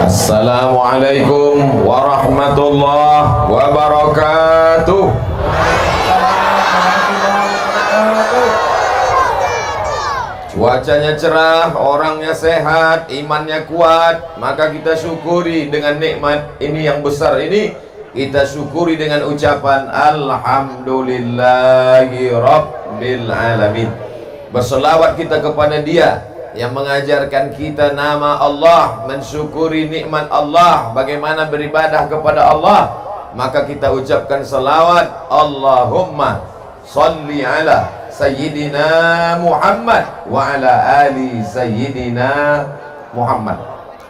Assalamualaikum warahmatullahi wabarakatuh. Cuacanya cerah, orangnya sehat, imannya kuat, maka kita syukuri dengan nikmat ini yang besar ini. Kita syukuri dengan ucapan Alhamdulillahi Rabbil Alamin. Berselawat kita kepada Dia yang mengajarkan kita nama Allah, mensyukuri nikmat Allah, bagaimana beribadah kepada Allah. Maka kita ucapkan selawat, Allahumma salli ala Sayyidina Muhammad wa ala ali Sayyidina Muhammad.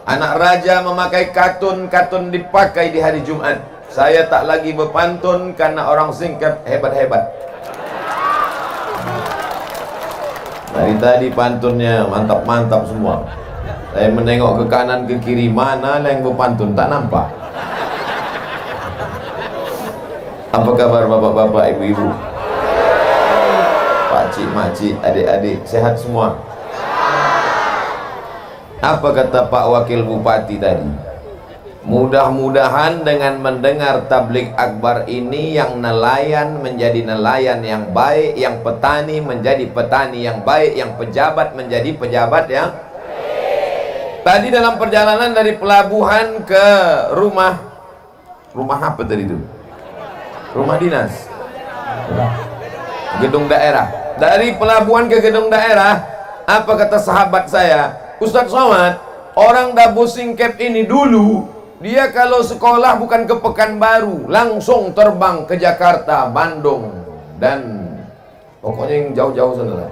Anak raja memakai katun dipakai di hari Jumat. Saya tak lagi berpantun karena orang singkat hebat-hebat. Dari tadi pantunnya mantap-mantap semua. Saya menengok ke kanan ke kiri, mana yang berpantun tak nampak. Apa kabar bapak-bapak, ibu-ibu, pakcik, makcik, adik-adik, sehat semua? Apa kata Pak Wakil Bupati tadi? Mudah-mudahan dengan mendengar tablik akbar ini, yang nelayan menjadi nelayan yang baik, yang petani menjadi petani yang baik, yang pejabat menjadi pejabat yang baik. Tadi dalam perjalanan dari pelabuhan ke rumah apa tadi itu? Rumah dinas, gedung daerah. Dari pelabuhan ke gedung daerah, apa kata sahabat saya, Ustadz Somad, orang Dabu Singkep ini dulu, dia kalau sekolah bukan ke Pekanbaru, langsung terbang ke Jakarta, Bandung, dan pokoknya yang jauh-jauh sana.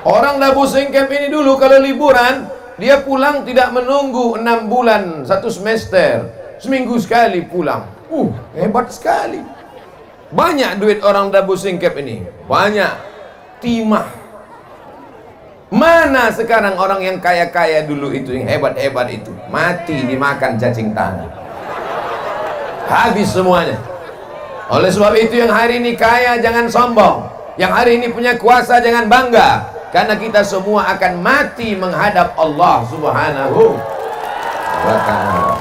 Orang Dabu Singkep ini dulu kalau liburan, dia pulang tidak menunggu 6 bulan, 1 semester, seminggu sekali pulang. Hebat sekali. Banyak duit orang Dabu Singkep ini, banyak timah. Mana sekarang orang yang kaya-kaya dulu itu, yang hebat-hebat itu, mati dimakan cacing tanah, habis semuanya. Oleh sebab itu yang hari ini kaya jangan sombong, yang hari ini punya kuasa jangan bangga, karena kita semua akan mati menghadap Allah Subhanahu wa ta'ala.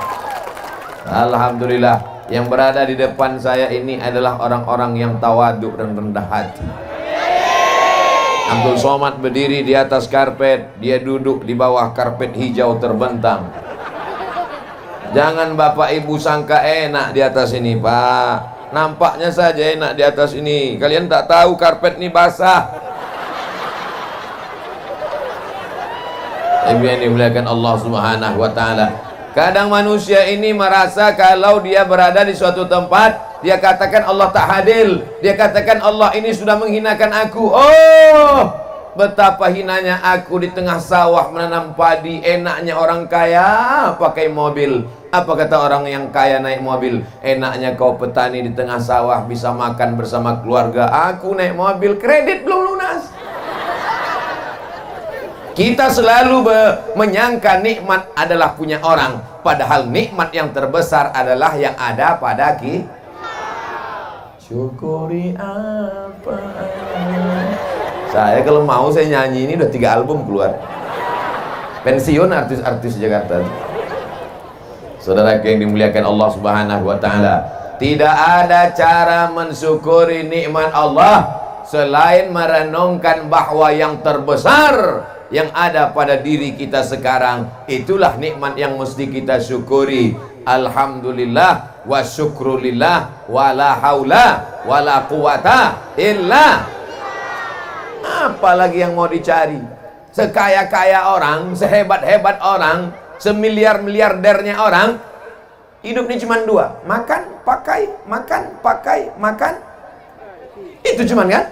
Alhamdulillah, yang berada di depan saya ini adalah orang-orang yang tawaduk dan rendah hati. Abdul Somad berdiri di atas karpet, dia duduk di bawah karpet hijau terbentang. Jangan bapak ibu sangka enak di atas ini, Pak. Nampaknya saja enak di atas ini. Kalian tak tahu karpet ini basah. Ibu yang dimuliakan Allah Subhanahu wa ta'ala. Kadang manusia ini merasa kalau dia berada di suatu tempat, dia katakan Allah tak hadir, dia katakan Allah ini sudah menghinakan aku. Oh, betapa hinanya aku di tengah sawah menanam padi. Enaknya orang kaya pakai mobil. Apa kata orang yang kaya naik mobil? Enaknya kau petani di tengah sawah bisa makan bersama keluarga. Aku naik mobil, kredit belum lunas. Kita selalu menyangka nikmat adalah punya orang, padahal nikmat yang terbesar adalah yang ada pada kita. Syukuri apa? Saya kalau mau saya nyanyi ini udah 3 album keluar. Pensiun artis-artis Jakarta. Saudara yang dimuliakan Allah Subhanahu wa ta'ala, tidak ada cara mensyukuri nikmat Allah selain merenungkan bahwa yang terbesar yang ada pada diri kita sekarang, itulah nikmat yang mesti kita syukuri. Alhamdulillah wa syukrulillah wa la haula wa la quwata illa. Apalagi yang mau dicari? Sekaya-kaya orang, sehebat-hebat orang, semiliar-miliardernya orang, hidupnya cuma 2, makan, pakai, makan, pakai, makan. Itu cuman kan?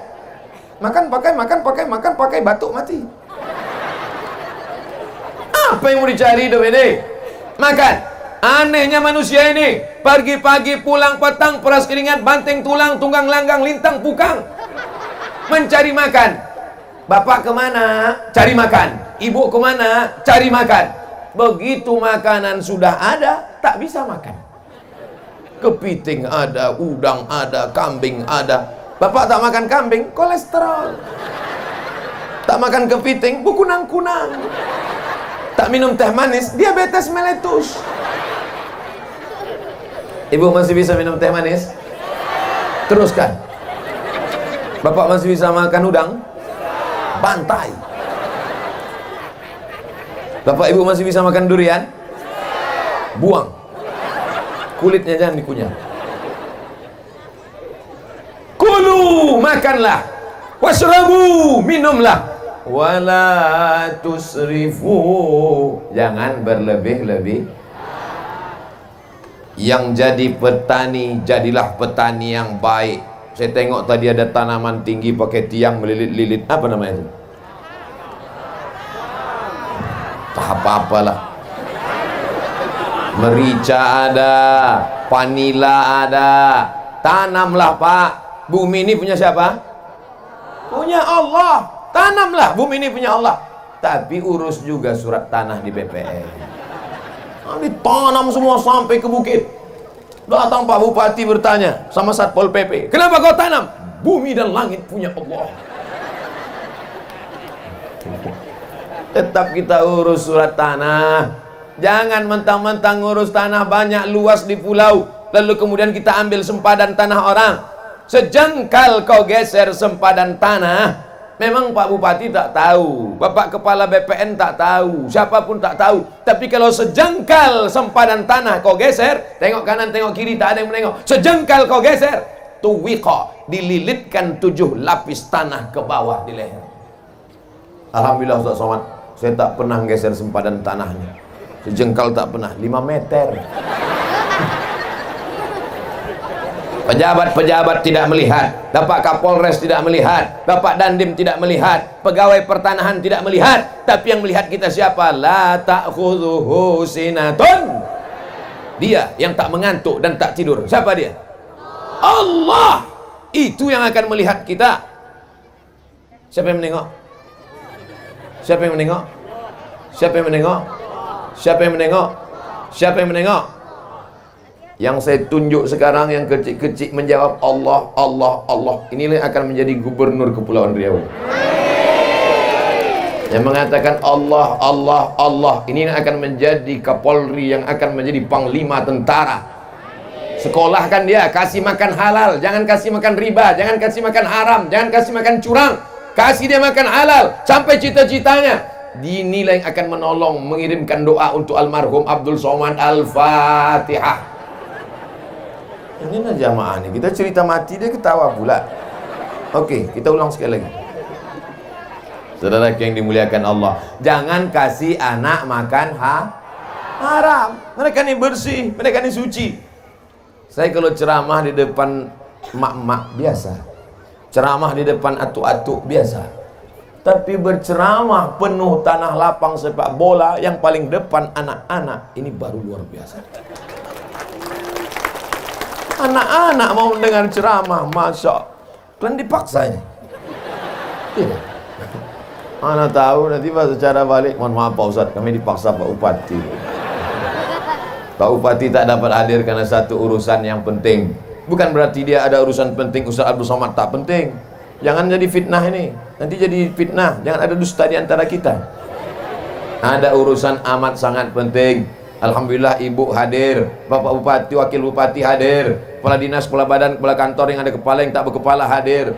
Makan, pakai, makan, pakai, makan, pakai, batuk, mati. Apa yang mau dicari hidup ini? Makan. Anehnya manusia ini, pagi-pagi pulang petang, peras keringat, banting tulang, tunggang langgang, lintang pukang, mencari makan. Bapak kemana? Cari makan. Ibu kemana? Cari makan. Begitu makanan sudah ada, tak bisa makan. Kepiting ada, udang ada, kambing ada. Bapak tak makan kambing, kolesterol. Tak makan kepiting, kunang-kunang. tak minum teh manis, diabetes meletus. Ibu masih bisa minum teh manis? Teruskan. Bapak masih bisa makan udang? Bantai. Bapak ibu masih bisa makan durian? Buang. Kulitnya jangan dikunyah. Kulu, makanlah. Washrabu, minumlah. Wala tusrifu, jangan berlebih-lebih. Yang jadi petani, jadilah petani yang baik. Saya tengok tadi ada tanaman tinggi pakai tiang melilit-lilit. Apa namanya itu? Tak apa-apalah. Merica ada, vanila ada. Tanamlah Pak. Bumi ini punya siapa? Punya Allah. Tanamlah, bumi ini punya Allah. Tapi urus juga surat tanah di BPN. Ditanam semua sampai ke bukit. Datang Pak Bupati bertanya sama Satpol PP, kenapa kau tanam? Bumi dan langit punya Allah. Tetap kita urus surat tanah. Jangan mentang-mentang ngurus tanah banyak luas di pulau, lalu kemudian kita ambil sempadan tanah orang. Sejengkal kau geser sempadan tanah, memang Pak Bupati tak tahu, Bapak Kepala BPN tak tahu, siapapun tak tahu. Tapi kalau sejengkal sempadan tanah kau geser, tengok kanan tengok kiri tak ada yang menengok. Sejengkal kau geser, tuwiqa, dililitkan 7 lapis tanah ke bawah di leher. Alhamdulillah Ustaz Somad, saya tak pernah geser sempadan tanahnya. Sejengkal tak pernah, 5 meter. Pejabat-pejabat tidak melihat, Bapak Kapolres tidak melihat, Bapak Dandim tidak melihat, pegawai pertanahan tidak melihat, tapi yang melihat kita siapa? La ta'khudhuhu sinatun. Dia yang tak mengantuk dan tak tidur. Siapa dia? Allah. Itu yang akan melihat kita. Siapa yang menengok? Siapa yang menengok? Siapa yang menengok? Siapa yang menengok? Siapa yang menengok? Yang saya tunjuk sekarang yang kecil-kecil menjawab Allah, Allah, Allah. Inilah yang akan menjadi gubernur Kepulauan Riau. Yang mengatakan Allah, Allah, Allah. Ini yang akan menjadi Kapolri, yang akan menjadi Panglima Tentara. Sekolahkan dia, kasih makan halal, jangan kasih makan riba, jangan kasih makan haram, jangan kasih makan curang. Kasih dia makan halal sampai cita-citanya. Dinilai yang akan menolong, mengirimkan doa untuk almarhum Abdul Somad. Al-Fatihah. Ini lah jamaah nih, kita cerita mati dia ketawa pula. Oke, kita ulang sekali lagi. Saudara yang dimuliakan Allah, jangan kasih anak makan haram. Mereka ini bersih, mereka ini suci. Saya kalau ceramah di depan emak-emak biasa, ceramah di depan atuk-atuk biasa, tapi berceramah penuh tanah lapang sepak bola yang paling depan anak-anak, ini baru luar biasa. Anak-anak mau mendengar ceramah, masya kan dipaksa ini. Tidak. Anak tahu nanti pas secara balik, mohon maaf Pak Ustadz, kami dipaksa Pak Bupati. Pak Bupati tak dapat hadir karena satu urusan yang penting. Bukan berarti dia ada urusan penting, Ustaz Abdul Somad tak penting. Jangan jadi fitnah ini. Nanti jadi fitnah, jangan ada dusta di antara kita. Ada urusan amat sangat penting. Alhamdulillah ibu hadir, Bapak Bupati, Wakil Bupati hadir, Kepala Dinas, Kepala Badan, Kepala Kantor yang ada kepala yang tak berkepala hadir,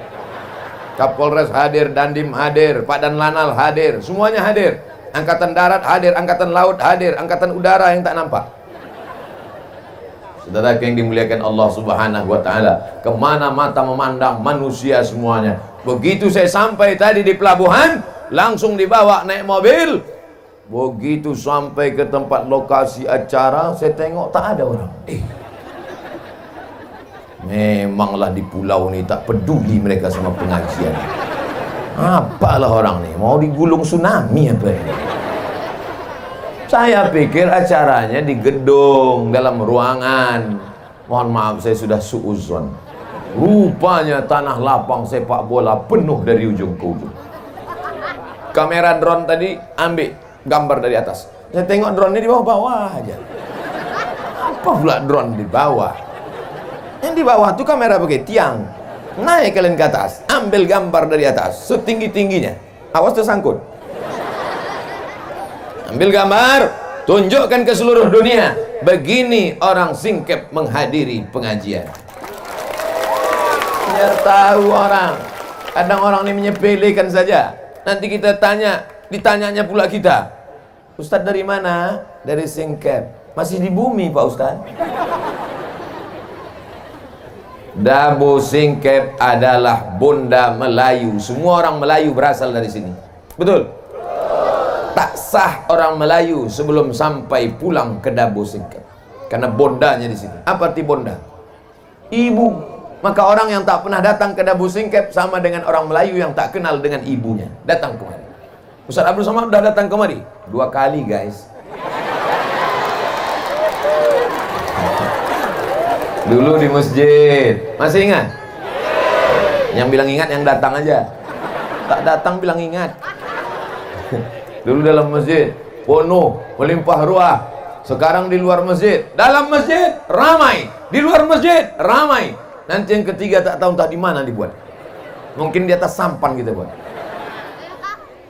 Kapolres hadir, Dandim hadir, Pak Dan Lanal hadir, semuanya hadir. Angkatan Darat hadir, Angkatan Laut hadir, Angkatan Udara yang tak nampak. Saudara yang dimuliakan Allah Subhanahu wa Ta'ala, kemana mata memandang manusia semuanya. Begitu saya sampai tadi di pelabuhan, langsung dibawa naik mobil. Begitu sampai ke tempat lokasi acara, saya tengok tak ada orang. Memanglah di pulau ni tak peduli mereka sama pengajian. Apalah orang ni, mau digulung tsunami apa ini? Saya pikir acaranya di gedung, dalam ruangan. Mohon maaf, saya sudah suuzon. Rupanya tanah lapang sepak bola penuh dari ujung ke ujung. Kamera drone tadi ambil gambar dari atas. Saya tengok drone ini di bawah-bawah aja. Apa pula drone di bawah? Yang di bawah tuh kamera pakai tiang. Naik kalian ke atas, ambil gambar dari atas setinggi-tingginya. Awas tersangkut. Ambil gambar, tunjukkan ke seluruh dunia, begini orang Singkep menghadiri pengajian. Biar tahu orang. Kadang orang ini menyepelekan saja. Nanti kita tanya, ditanyanya pula kita, Ustadz dari mana? Dari Singkep. Masih di bumi Pak Ustadz. Dabo Singkep adalah Bunda Melayu. Semua orang Melayu berasal dari sini. Betul? Tak sah orang Melayu sebelum sampai pulang ke Dabo Singkep, karena bondanya di sini. Apa arti bonda? Ibu. Maka orang yang tak pernah datang ke Dabo Singkep sama dengan orang Melayu yang tak kenal dengan ibunya. Datang kemari. Ustaz Abdul Somad sudah datang kemari 2 kali guys. Dulu di masjid. Masih ingat? Yang bilang ingat yang datang aja. Tak datang bilang ingat. Dulu dalam masjid penuh, melimpah ruah. Sekarang di luar masjid, dalam masjid ramai, di luar masjid ramai. Nanti yang ketiga tak tahu entah di mana dibuat. Mungkin di atas sampan kita buat.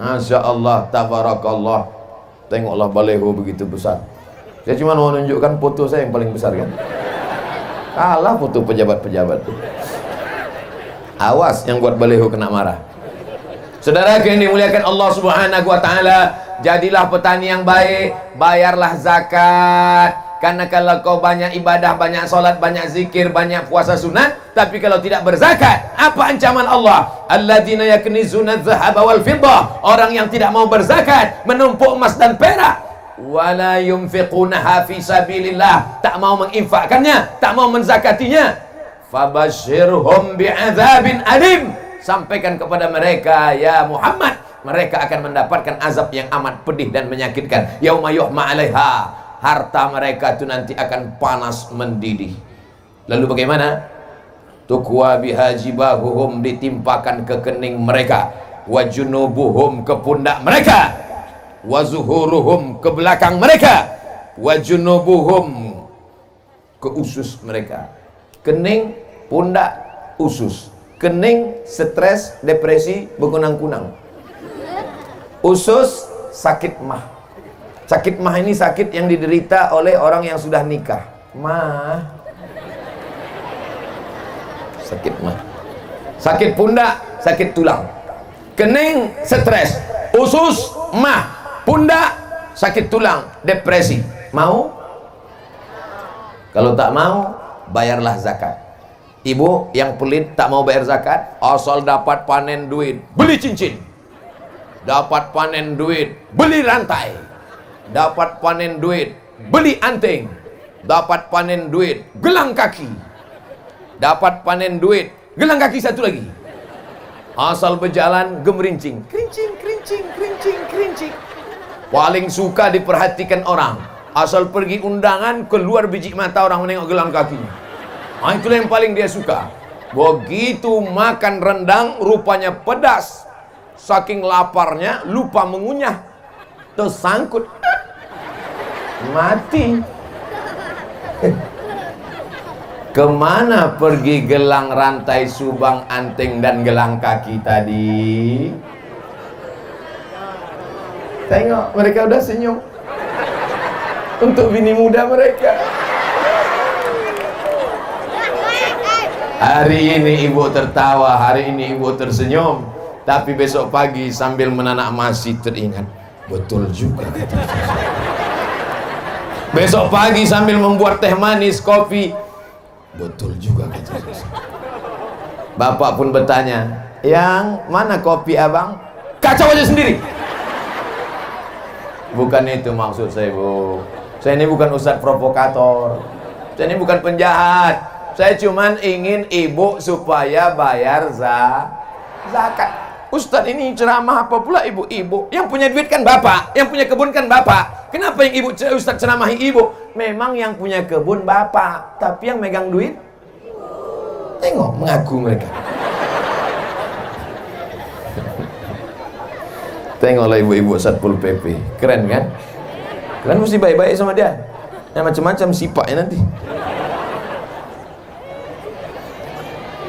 Masya Allah, tabarakallah. Tengoklah baleho begitu besar. Saya cuma mau menunjukkan foto saya yang paling besar kan. Kalah foto pejabat-pejabat. Awas yang buat baleho kena marah. Saudara yang dimuliakan Allah Subhanahu wa taala, jadilah petani yang baik, bayarlah zakat. Karena kalau kau banyak ibadah, banyak salat, banyak zikir, banyak puasa sunat, tapi kalau tidak berzakat, apa ancaman Allah? Alladzina yaknizuna adh-dhahaba wal fiddah. Orang yang tidak mau berzakat, menumpuk emas dan perak. Wala yunfiqunaha fi sabilillah. Tak mau menginfakkannya, tak mau menzakatinya. Fabashshirhum bi'adzabin alim. Sampaikan kepada mereka, ya Muhammad, mereka akan mendapatkan azab yang amat pedih dan menyakitkan. Yauma yuhma 'alaiha, harta mereka itu nanti akan panas mendidih. Lalu bagaimana? Tukwa biha jibahuhum, ditimpakan ke kening mereka, wa junubuhum, ke pundak mereka, wa zuhuruhum, ke belakang mereka, wa junubuhum, ke usus mereka. Kening, pundak, usus. Kening, stres, depresi, berkunang-kunang. Usus, sakit mah. Sakit mah ini sakit yang diderita oleh orang yang sudah nikah. Mah. Sakit mah. Sakit pundak, sakit tulang. Kening, stres. Usus, mah. Pundak, sakit tulang, depresi. Mau? Kalau tak mau, bayarlah zakat. Ibu yang pelit tak mau bayar zakat, asal dapat panen duit, beli cincin. Dapat panen duit, beli rantai. Dapat panen duit, beli anting. Dapat panen duit, gelang kaki. Dapat panen duit, gelang kaki satu lagi. Asal berjalan gemerincing, kerincing, kerincing, kerincing, kerincing. Paling suka diperhatikan orang. Asal pergi undangan, keluar biji mata orang menengok gelang kakinya. Itulah yang paling dia suka. Begitu makan rendang, rupanya pedas. Saking laparnya, lupa mengunyah. Tersangkut. Mati. Kemana pergi gelang, rantai, subang, anting, dan gelang kaki tadi? Tengok, mereka udah senyum. Untuk bini muda mereka. Hari ini ibu tertawa, hari ini ibu tersenyum, tapi besok pagi sambil menanak masih teringat, betul juga. Besok pagi sambil membuat teh manis, kopi, betul juga. Bapak pun bertanya, yang mana kopi abang? Kacau aja sendiri. Bukan itu maksud saya, Bu. Saya ini bukan ustadz provokator. Saya ini bukan penjahat. Saya cuman ingin ibu supaya bayar zakat. Ustadz ini ceramah apa pula ibu-ibu? Yang punya duit kan bapak, yang punya kebun kan bapak. Kenapa yang ustadz ceramahi ibu? Memang yang punya kebun bapak, tapi yang megang duit, tengok mengaku mereka. Tengoklah ibu-ibu Satpol PP, keren kan? Kalian mesti baik-baik sama dia. Yang macam-macam sifatnya nanti.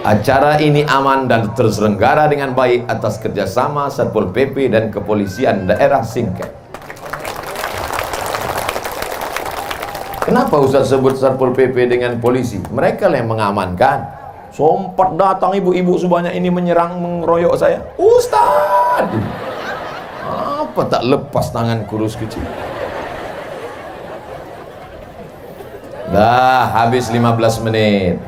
Acara ini aman dan terselenggara dengan baik atas kerjasama Satpol PP dan Kepolisian Daerah Singkep. Kenapa Ustaz sebut Satpol PP dengan polisi? Mereka lah yang mengamankan. Sempat datang ibu-ibu sebanyak ini menyerang, mengeroyok saya. Ustaz, apa tak lepas tangan kurus kecil. Dah habis 15 menit.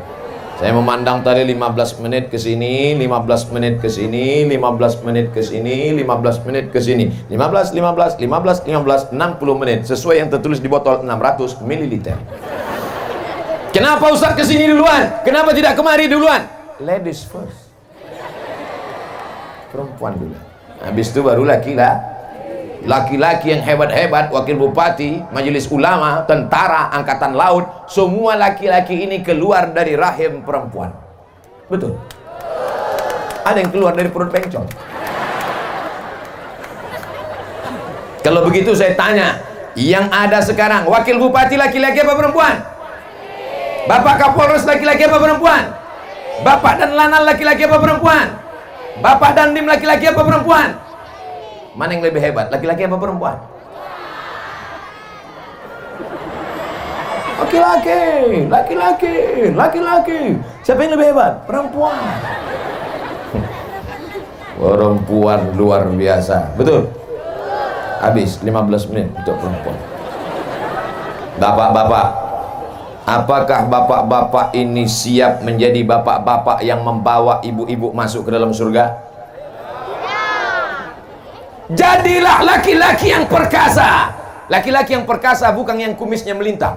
Saya memandang tadi 15 menit ke sini, 15 menit ke sini, 15 menit ke sini, 15 menit ke sini. 15, 60 menit sesuai yang tertulis di botol 600 ml. Kenapa Ustaz ke sini duluan? Kenapa tidak kemari duluan? Ladies first. Perempuan dulu. Habis itu baru laki-laki yang hebat-hebat, wakil bupati, majelis ulama, tentara, angkatan laut, semua laki-laki ini keluar dari rahim perempuan. Betul? Ada yang keluar dari perut bencong. Kalau begitu saya tanya, yang ada sekarang, wakil bupati laki-laki apa perempuan? Bapak Kapolres laki-laki apa perempuan? Bapak dan Lanal laki-laki apa perempuan? Bapak Dandim laki-laki apa perempuan? Mana yang lebih hebat? Laki-laki apa perempuan? Laki-laki. Siapa yang lebih hebat? Perempuan. Perempuan luar biasa. Betul? Habis 15 menit untuk perempuan. Bapak-bapak, apakah bapak-bapak ini siap menjadi bapak-bapak yang membawa ibu-ibu masuk ke dalam surga? Jadilah laki-laki yang perkasa. Laki-laki yang perkasa bukan yang kumisnya melintang.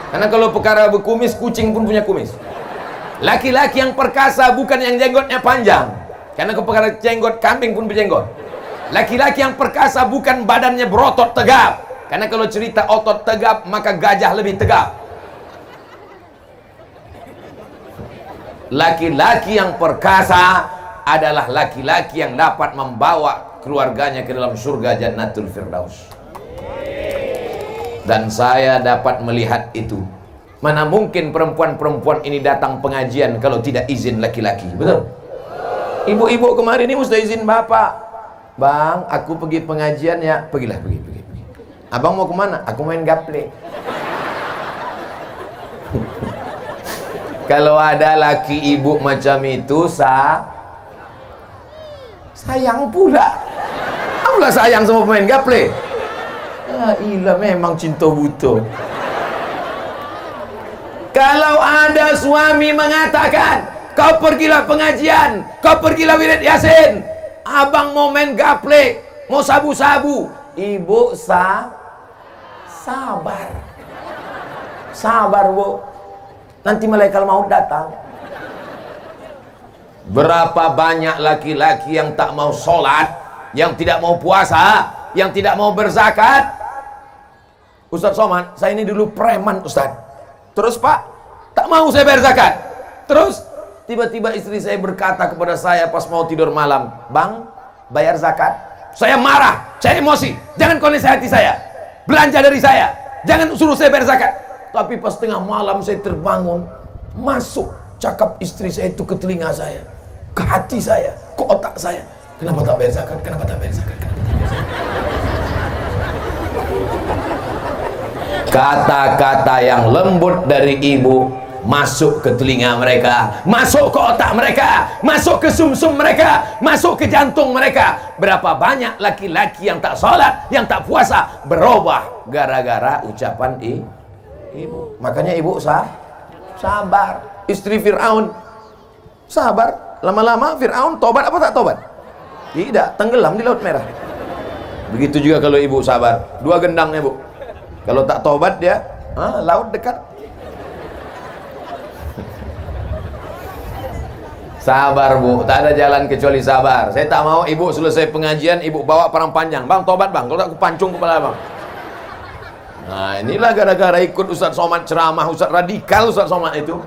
Karena kalau perkara berkumis, kucing pun punya kumis. Laki-laki yang perkasa bukan yang jenggotnya panjang. Karena kalau perkara jenggot, kambing pun berjenggot. Laki-laki yang perkasa bukan badannya berotot tegap. Karena kalau cerita otot tegap, maka gajah lebih tegap. Laki-laki yang perkasa adalah laki-laki yang dapat membawa keluarganya ke dalam surga Jannatul Firdaus. Dan saya dapat melihat itu. Mana mungkin perempuan-perempuan ini datang pengajian kalau tidak izin laki-laki. Betul? Ibu-ibu kemarin ini mesti izin bapak. Bang, aku pergi pengajian ya. Pergilah, pergi. Abang mau kemana? Aku main gaple. Kalau ada laki ibu macam itu, sayang pula. Apalah sayang sama pemain gaple. Ilah memang cinta buta. Kalau ada suami mengatakan, kau pergilah pengajian, kau pergilah wirid yasin, abang mau main gaple, mau sabu-sabu, ibu sabar bu, nanti malaikat maut datang. Berapa banyak laki-laki yang tak mau sholat, yang tidak mau puasa, yang tidak mau berzakat. Ustaz Somad, saya ini dulu preman Ustaz. Terus Pak, tak mau saya bayar zakat. Terus tiba-tiba istri saya berkata kepada saya pas mau tidur malam, Bang, bayar zakat. Saya marah, saya emosi. Jangan kau nasihati saya, belanja dari saya, jangan suruh saya bayar zakat. Tapi pas tengah malam saya terbangun, masuk cakap istri saya itu ke telinga saya, ke hati saya, ke otak saya. Kenapa tak bayar zakat? Kenapa tak bayar zakat? Kata-kata yang lembut dari ibu masuk ke telinga mereka, masuk ke otak mereka, masuk ke sumsum mereka, masuk ke jantung mereka. Berapa banyak laki-laki yang tak sholat, yang tak puasa, berubah gara-gara ucapan ibu. Makanya ibu sabar. Istri Fir'aun sabar. Lama-lama Fir'aun tobat apa tak tobat? Tidak, tenggelam di Laut Merah. Begitu juga kalau ibu sabar. 2 gendangnya bu. Kalau tak tobat dia, laut dekat. Sabar bu, tak ada jalan kecuali sabar. Saya tak mau ibu selesai pengajian, ibu bawa parang panjang. Bang, tobat bang, kalau tak aku pancung kepala bang. Nah inilah gara-gara ikut Ustaz Somad ceramah, Ustaz radikal Ustaz Somad itu.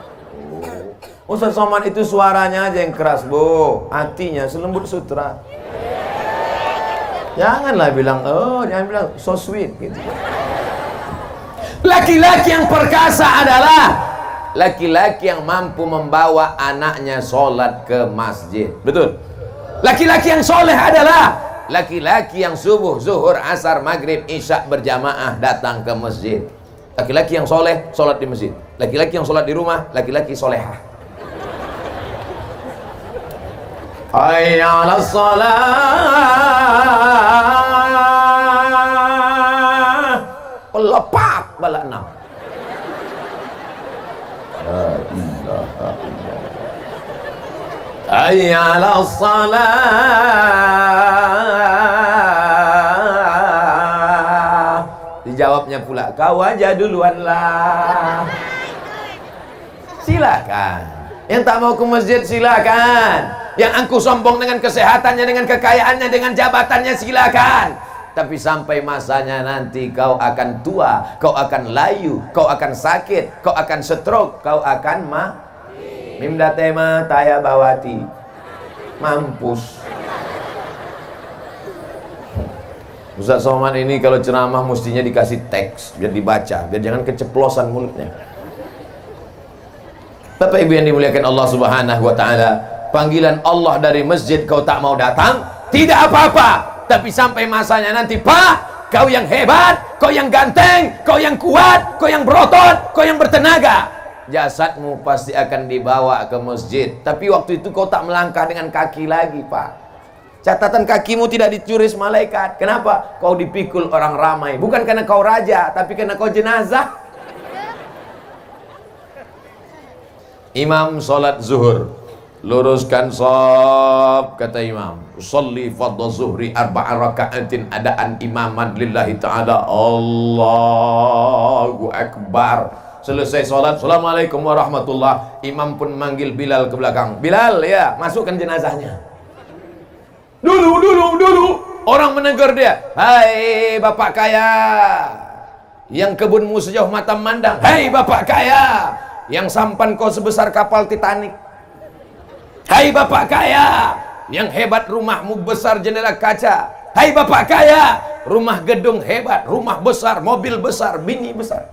Ustaz Somad itu suaranya aja yang keras bu, hatinya selembut sutra. Janganlah bilang, jangan bilang so sweet gitu. Laki-laki yang perkasa adalah laki-laki yang mampu membawa anaknya sholat ke masjid. Betul? Laki-laki yang soleh adalah laki-laki yang subuh, zuhur, asar, maghrib, isya berjamaah datang ke masjid. Laki-laki yang soleh, sholat di masjid. Laki-laki yang sholat di rumah, laki-laki solehah. Hayya 'alas shalah. Lepak bala 6. La ilaha illallah. Hayya 'alas shalah. Dijawabnya pula, kau aja duluan lah. Silakan. Yang tak mau ke masjid silakan. Yang angkuh sombong dengan kesehatannya, dengan kekayaannya, dengan jabatannya silakan. Tapi sampai masanya nanti kau akan tua, kau akan layu, kau akan sakit, kau akan stroke, kau akan mimda tema taya bawati. Mampus. Ustaz Somad ini kalau ceramah mestinya dikasih teks biar dibaca, biar jangan keceplosan mulutnya. Bapak Ibu yang dimuliakan Allah Subhanahu wa taala, panggilan Allah dari masjid kau tak mau datang, tidak apa-apa. Tapi sampai masanya nanti, Pak, kau yang hebat, kau yang ganteng, kau yang kuat, kau yang berotot, kau yang bertenaga, jasadmu pasti akan dibawa ke masjid. Tapi waktu itu kau tak melangkah dengan kaki lagi, Pak. Catatan kakimu tidak dicuris malaikat. Kenapa? Kau dipikul orang ramai. Bukan karena kau raja, tapi karena kau jenazah. Imam sholat zuhur, luruskan shaf, kata imam, usolli fardhu zuhri arba'a raka'atin adaan imaman lillahi ta'ala. Allahu akbar. Selesai sholat, assalamualaikum warahmatullah. Imam pun manggil Bilal ke belakang. Bilal, ya, masukkan jenazahnya. Dulu orang menegur dia. Hai bapak kaya, yang kebunmu sejauh mata memandang. Hai bapak kaya, yang sampan kau sebesar kapal Titanic. Hai bapak kaya, yang hebat rumahmu besar jendela kaca. Hai bapak kaya, rumah gedung hebat, rumah besar, mobil besar, bini besar.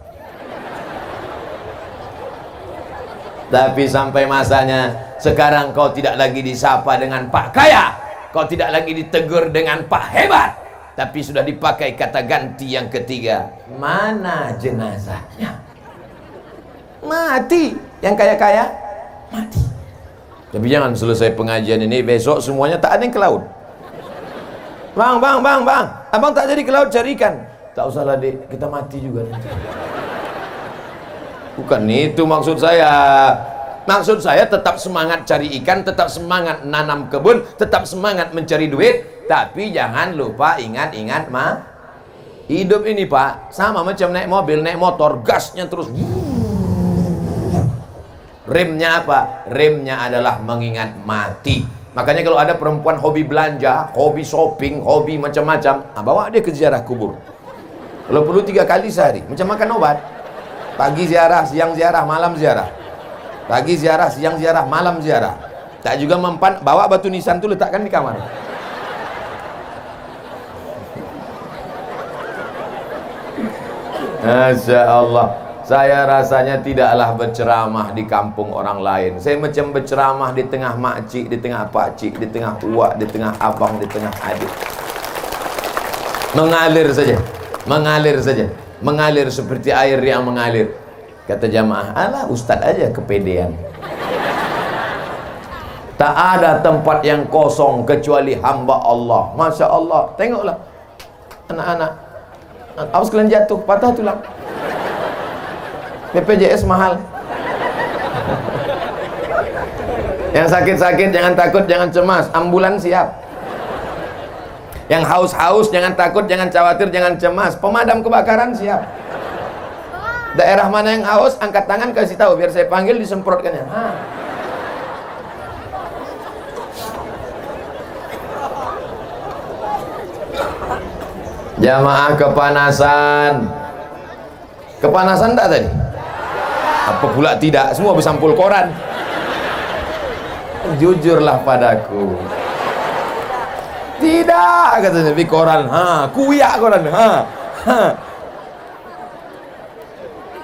Tapi sampai masanya, sekarang kau tidak lagi disapa dengan Pak Kaya, kau tidak lagi ditegur dengan Pak Hebat, tapi sudah dipakai kata ganti yang ketiga. Mana jenazahnya? Mati. Yang kaya-kaya mati. Tapi jangan selesai pengajian ini besok semuanya tak ada yang ke laut. Bang, abang tak jadi ke laut cari ikan. Tak usahlah dek, kita mati juga nanti. Bukan itu maksud saya. Maksud saya tetap semangat cari ikan, tetap semangat nanam kebun, tetap semangat mencari duit, tapi jangan lupa ingat-ingat hidup ini, Pak, sama macam naik mobil, naik motor, gasnya terus. Remnya apa? Remnya adalah mengingat mati. Makanya kalau ada perempuan hobi belanja, hobi shopping, hobi macam-macam, bawa dia ke ziarah kubur. Kalau perlu 3 kali sehari, macam makan obat. Pagi ziarah, siang ziarah, malam ziarah. Pagi ziarah, siang ziarah, malam ziarah. Tak juga mempan, bawa batu nisan itu letakkan di kamar. Masya Allah. Saya rasanya tidaklah berceramah di kampung orang lain. Saya macam berceramah di tengah makcik, di tengah pakcik, di tengah uak, di tengah abang, di tengah adik. Mengalir saja, mengalir saja, mengalir seperti air yang mengalir. Kata jamaah, alah ustaz aja kepedean. Tak ada tempat yang kosong kecuali hamba Allah. Masya Allah. Tengoklah anak-anak, awas kalian jatuh, patah tulang. BPJS mahal. Yang sakit-sakit jangan takut, jangan cemas, ambulan siap. Yang haus-haus jangan takut, jangan khawatir, jangan cemas, pemadam kebakaran siap. Daerah mana yang haus, angkat tangan kasih tahu biar saya panggil disemprotkannya. Jamaah kepanasan. Kepanasan tak tadi? Apa pula tidak? Semua bersampul koran. Jujurlah padaku. Tidak, katanya di koran. Kuyak koran.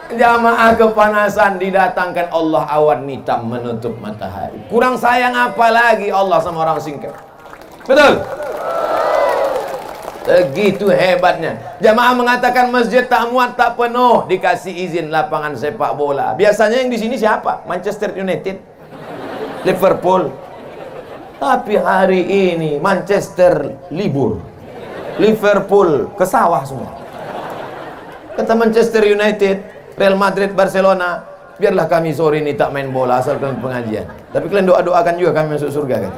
Jamaah kepanasan, didatangkan Allah awan hitam menutup matahari. Kurang sayang apa lagi Allah sama orang singkir? Betul? Begitu hebatnya. Jamaah mengatakan masjid tak muat, tak penuh, dikasih izin lapangan sepak bola. Biasanya yang di sini siapa? Manchester United, Liverpool. Tapi hari ini Manchester libur, Liverpool ke sawah semua. Kata Manchester United, Real Madrid, Barcelona, biarlah kami sore ini tak main bola asal kalian pengajian. Tapi kalian doa-doakan juga kami masuk surga kan.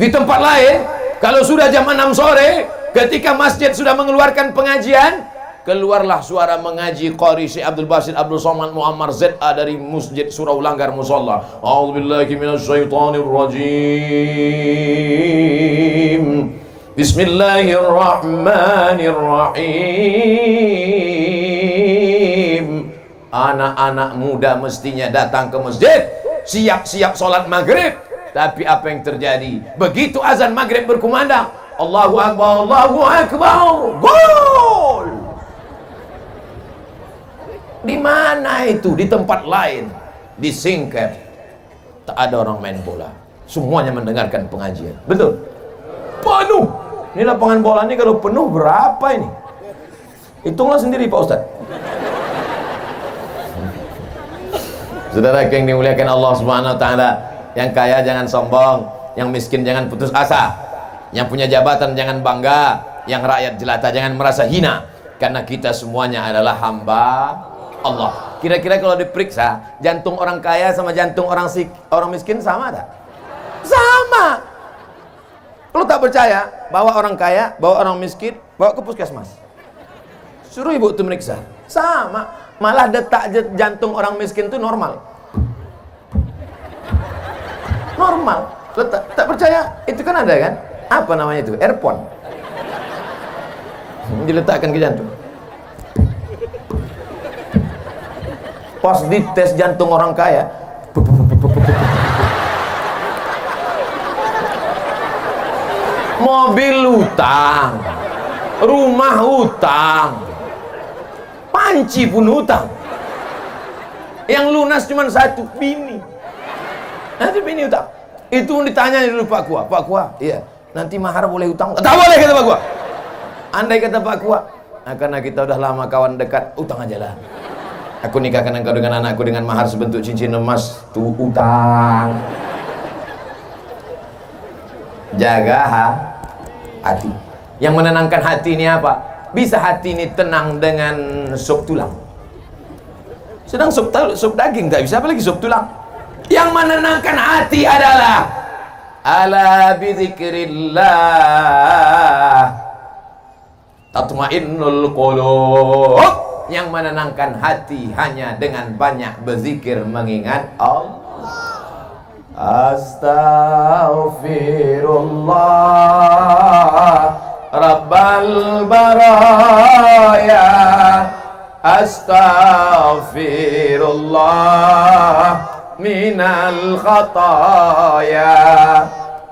Di tempat lain, kalau sudah jam 6 sore, ketika masjid sudah mengeluarkan pengajian, keluarlah suara mengaji Qari Syekh Abdul Basit Abdul Somad Muammar ZA dari Masjid Surau Langgar Musalla. A'udzubillahi minasyaitonir rajim. Bismillahirrahmanirrahim. Anak-anak muda mestinya datang ke masjid, siap-siap sholat maghrib. Tapi apa yang terjadi? Begitu azan maghrib berkumandang, Allahu Akbar, Allahu Akbar, gol! Di mana itu? Di tempat lain, di Singkep, tak ada orang main bola, semuanya mendengarkan pengajian. Betul? Penuh. Ini lapangan bola ini kalau penuh berapa ini? Hitunglah sendiri Pak Ustadz. Saudara yang dimuliakan Allah Subhanahu wa taala, yang kaya jangan sombong, yang miskin jangan putus asa, yang punya jabatan jangan bangga, yang rakyat jelata jangan merasa hina, karena kita semuanya adalah hamba Allah. Kira-kira kalau diperiksa, jantung orang kaya sama jantung orang miskin sama tak? Sama. Kalau tak percaya, bawa orang kaya, bawa orang miskin, bawa ke puskesmas, suruh ibu itu meriksa, sama. Malah detak jantung orang miskin itu normal. Normal. Tak percaya? Itu kan ada kan? Apa namanya itu? Earphone. Diletakkan ke jantung. Pas dites jantung orang kaya, mobil hutang, rumah hutang, panci pun hutang. Yang lunas cuma satu, bini. Nanti bini hutang. Itu ditanya dulu Pak Kua. Pak Kua, iya, nanti mahar boleh hutang? Tak boleh kata Pak Kua. Andai kata Pak Kua, nah, karena kita udah lama kawan dekat, utang aja lah. Aku nikahkan engkau dengan anakku dengan mahar sebentuk cincin emas, tuh utang. Jaga hati. Yang menenangkan hati ini apa? Bisa hati ini tenang dengan sup tulang. Sedang sup daging tak bisa, apalagi sup tulang. Yang menenangkan hati adalah ala bidzikrillah tatmainnul qulub. Yang menenangkan hati hanya dengan banyak berzikir mengingat Allah. Astaghfirullah Rabbal baraya, astaghfirullah minal khataya,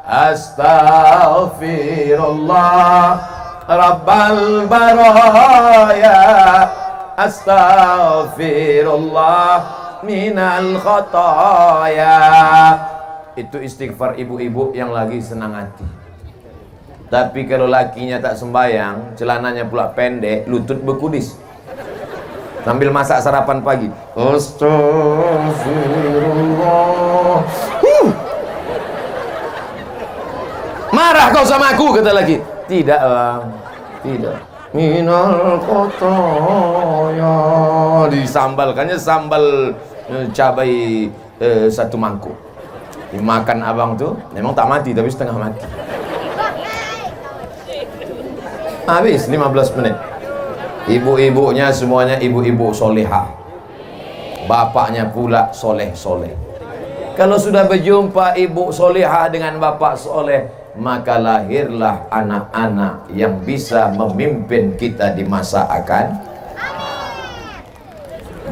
astaghfirullah Rabbal baraya, astaghfirullah minal khataya. Itu istighfar ibu-ibu yang lagi senang hati. Tapi kalau lakinya tak sembayang, celananya pula pendek, lutut berkudis, sambil masak sarapan pagi, astagfirullah. Marah kau sama aku, kata lagi. Tidak bang, tidak. Minal khataya. Disambalkannya sambal cabai satu mangkuk. Dimakan abang tuh, memang tak mati tapi setengah mati. Habis 15 menit. Ibu-ibunya semuanya ibu-ibu solehah, bapaknya pula soleh-soleh. Kalau sudah berjumpa ibu solehah dengan bapak soleh, maka lahirlah anak-anak yang bisa memimpin kita di masa akan.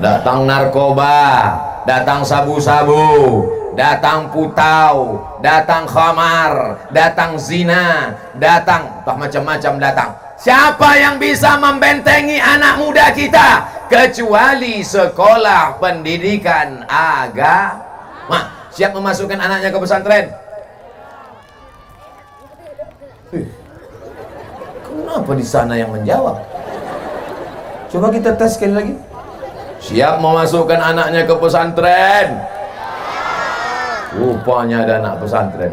Datang narkoba, datang sabu-sabu, datang putau, datang khamar, datang zina, datang macam-macam datang. Siapa yang bisa membentengi anak muda kita kecuali sekolah pendidikan agama? Siap memasukkan anaknya ke pesantren? Kenapa di sana yang menjawab? Coba kita tes sekali lagi. Siap memasukkan anaknya ke pesantren? Rupanya ada anak pesantren.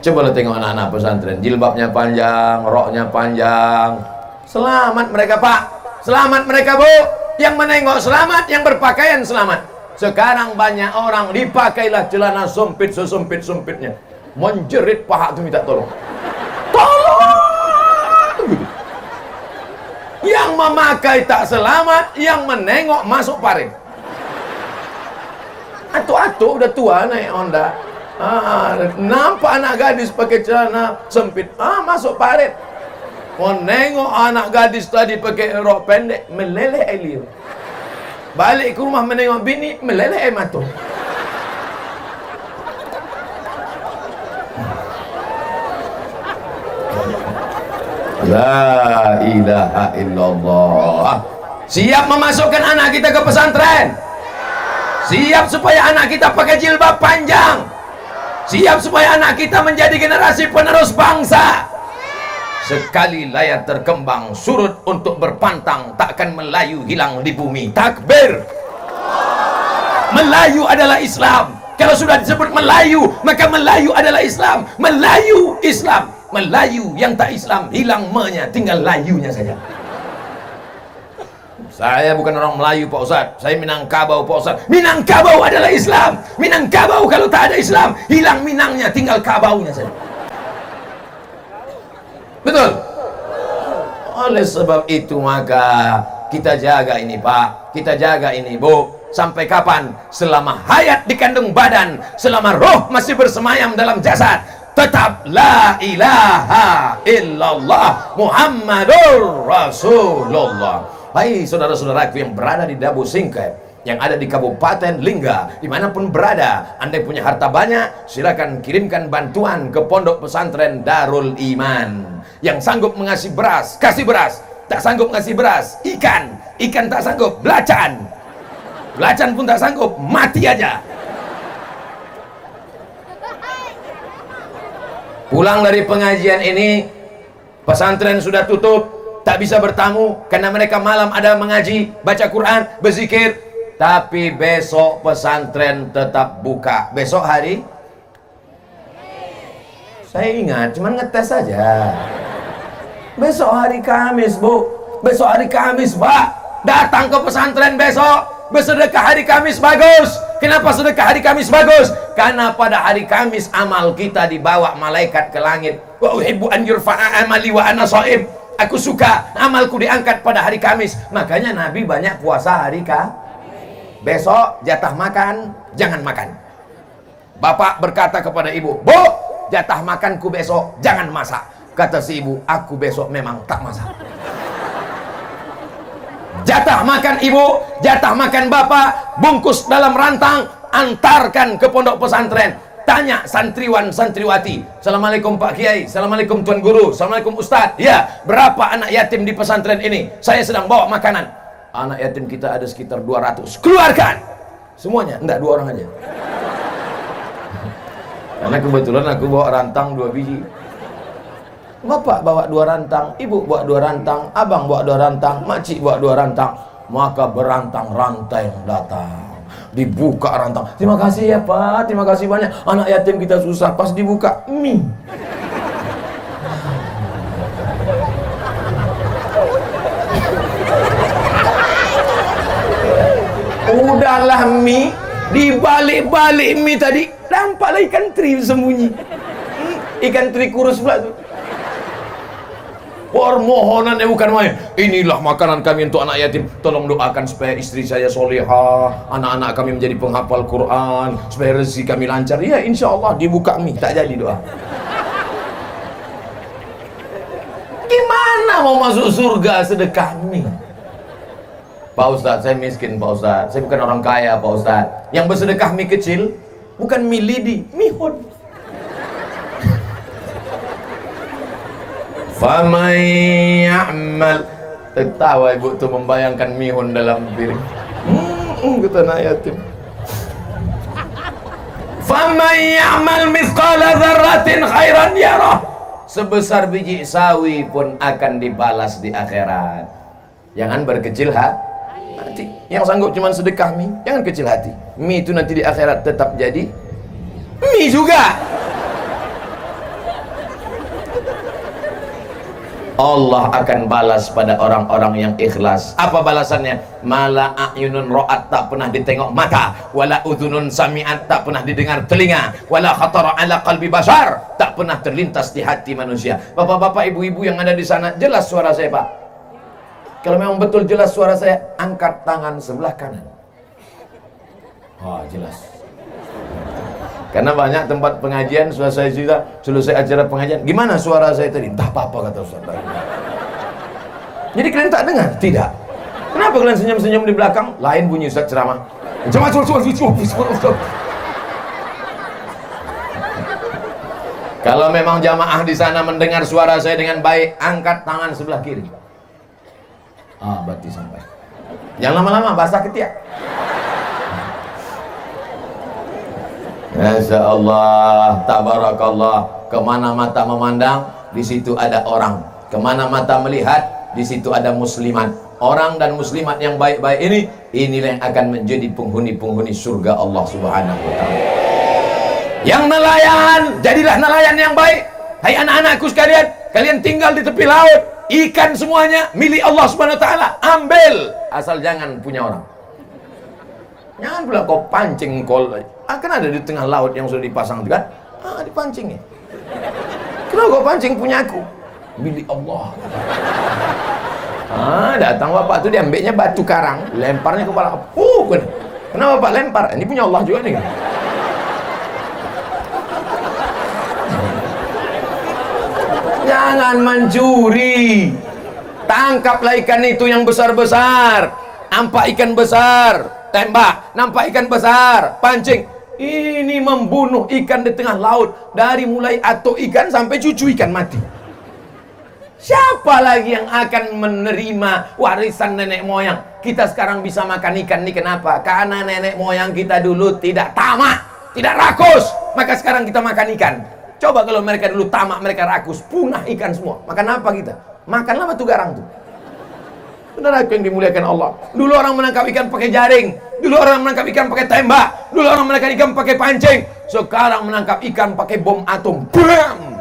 Coba lo tengok anak-anak pesantren, jilbabnya panjang, roknya panjang. Selamat mereka Pak, selamat mereka Bu. Yang menengok selamat, yang berpakaian selamat. Sekarang banyak orang dipakailah celana sempit sesempit-sempitnya, menjerit paha itu minta tolong. Tolong! Yang memakai tak selamat, yang menengok masuk parit. Atu-atu udah tua naik Honda. Nampak anak gadis pakai celana sempit, masuk parit. Mau nengok anak gadis tadi pakai rok pendek, meleleh air liur. Balik ke rumah menengok bini, meleleh air mata. La ilaha illallah. Siap memasukkan anak kita ke pesantren? Siap supaya anak kita pakai jilbab panjang? Siap supaya anak kita menjadi generasi penerus bangsa? Sekali layar terkembang surut untuk berpantang, takkan Melayu hilang di bumi. Takbir. Melayu adalah Islam. Kalau sudah disebut Melayu, maka Melayu adalah Islam. Melayu Islam. Melayu yang tak Islam hilang me-nya, tinggal layunya saja. Saya bukan orang Melayu Pak Ustaz, saya Minangkabau Pak Ustaz. Minangkabau adalah Islam. Minangkabau kalau tak ada Islam, hilang Minangnya, tinggal kabaunya saja. Betul? Oleh sebab itu maka kita jaga ini Pak, kita jaga ini Bu. Sampai kapan? Selama hayat di kandung badan, selama roh masih bersemayam dalam jasad, tetap la ilaha illallah Muhammadur Rasulullah. Hai saudara-saudaraku yang berada di Dabu Singkep, yang ada di Kabupaten Lingga, dimanapun berada, Anda punya harta banyak, silakan kirimkan bantuan ke Pondok Pesantren Darul Iman. Yang sanggup mengasih beras, kasih beras. Tak sanggup ngasih beras, ikan tak sanggup, belacan pun tak sanggup, mati aja. Pulang dari pengajian ini, pesantren sudah tutup, tak bisa bertamu karena mereka malam ada mengaji, baca Quran, berzikir. Tapi besok pesantren tetap buka. Besok hari? Saya ingat, cuman ngetes saja. Besok hari Kamis Bu, besok hari Kamis Pak, datang ke pesantren besok, bersedekah hari Kamis bagus. Kenapa sedekah hari Kamis bagus? Karena pada hari Kamis amal kita dibawa malaikat ke langit. Wa uhibbu an yurfa'a amali wa ana shaim. Aku suka amalku diangkat pada hari Kamis. Makanya Nabi banyak puasa hari Kamis. Besok jatah makan, jangan makan. Bapak berkata kepada ibu, Bu, jatah makanku besok jangan masak. Kata si ibu, aku besok memang tak masak. Jatah makan ibu, jatah makan bapak, bungkus dalam rantang, antarkan ke pondok pesantren. Tanya santriwan santriwati, Assalamualaikum Pak Kiai, Assalamualaikum Tuan Guru, Assalamualaikum Ustadz. Ya, berapa anak yatim di pesantren ini? Saya sedang bawa makanan. Anak yatim kita ada sekitar 200. Keluarkan semuanya, enggak 2 orang aja. Karena kebetulan aku bawa rantang 2 biji. Bapak bawa 2 rantang, ibu bawa 2 rantang, abang bawa 2 rantang, makcik bawa 2 rantang. Maka berantang-rantang datang, dibuka rantang. Terima kasih ya Pak, terima kasih banyak. Anak yatim kita susah, pas dibuka mie. Udahlah mie, dibalik-balik mie tadi, nampaklah ikan teri sembunyi. Ikan teri kurus pula tuh. Permohonan yang bukan main. Inilah makanan kami untuk anak yatim. Tolong doakan supaya istri saya solehah, anak-anak kami menjadi penghafal Quran, supaya rezeki kami lancar. Ya insya Allah dibuka mie, tak jadi doa. Gimana mau masuk surga sedekah mie? Pak Ustadz, saya miskin Pak Ustadz. Saya bukan orang kaya Pak Ustadz. Yang bersedekah mie kecil, bukan mie lidi, mie hod. Faman ya'mal, tertawa ibu tu membayangkan mihun dalam piring. Kata anak yatim. Faman ya'mal mithqala dzarratin khairan yarah. sebesar biji sawi pun akan dibalas di akhirat. Jangan berkecil hati. Yang sanggup cuma sedekah mie, jangan kecil hati. Mie itu nanti di akhirat tetap jadi mie juga. Allah akan balas pada orang-orang yang ikhlas. Apa balasannya? Mala a'yunun ra'at, tak pernah ditengok mata, wala udhunun sami'at, tak pernah didengar telinga, wala khatara ala qalbi bashar, tak pernah terlintas di hati manusia. Bapak-bapak, ibu-ibu yang ada di sana, jelas suara saya, Pak? Kalau memang betul jelas suara saya, angkat tangan sebelah kanan. Jelas. Karena banyak tempat pengajian selesai acara pengajian, gimana suara saya tadi? Entah apa-apa, kata Ustaz. Jadi kalian tak dengar? Tidak. Kenapa kalian senyum-senyum di belakang? Lain bunyi Ustaz ceramah. Kalau memang jamaah di sana mendengar suara saya dengan baik, angkat tangan sebelah kiri. Berarti sampai. Jangan lama-lama, basah ketiak. Masya Allah, tabarakallah. Kemana mata memandang, di situ ada orang. Kemana mata melihat, di situ ada muslimat. Orang dan muslimat yang baik-baik inilah yang akan menjadi penghuni-penghuni surga Allah Subhanahu wa ta'ala. Yang nelayan, jadilah nelayan yang baik. Hai anak-anakku sekalian, kalian tinggal di tepi laut, ikan semuanya milik Allah Subhanahu wa ta'ala. Ambil, asal jangan punya orang. Jangan pula kau pancing kan ada di tengah laut yang sudah dipasang itu kan? Dipancing ya. Kenapa kau pancing punya aku? Milik Allah. Datang bapak tuh diambilnya batu karang, lemparnya kepala. Kenapa bapak lempar? Ini punya Allah juga nih kan? Jangan mencuri. Tangkaplah ikan itu yang besar-besar. Nampak ikan besar, tembak. Nampak ikan besar, pancing. Ini membunuh ikan di tengah laut, dari mulai atuk ikan sampai cucu ikan mati. Siapa lagi yang akan menerima warisan nenek moyang? Kita sekarang bisa makan ikan ini kenapa? Karena nenek moyang kita dulu tidak tamak, tidak rakus, maka sekarang kita makan ikan. Coba kalau mereka dulu tamak, mereka rakus, punah ikan semua. Makan apa kita? Makanlah batu garang tuh. Saudaraku yang dimuliakan Allah, dulu orang menangkap ikan pakai jaring, dulu orang menangkap ikan pakai tembak, dulu orang menangkap ikan pakai pancing. Sekarang menangkap ikan pakai bom atom. Bam!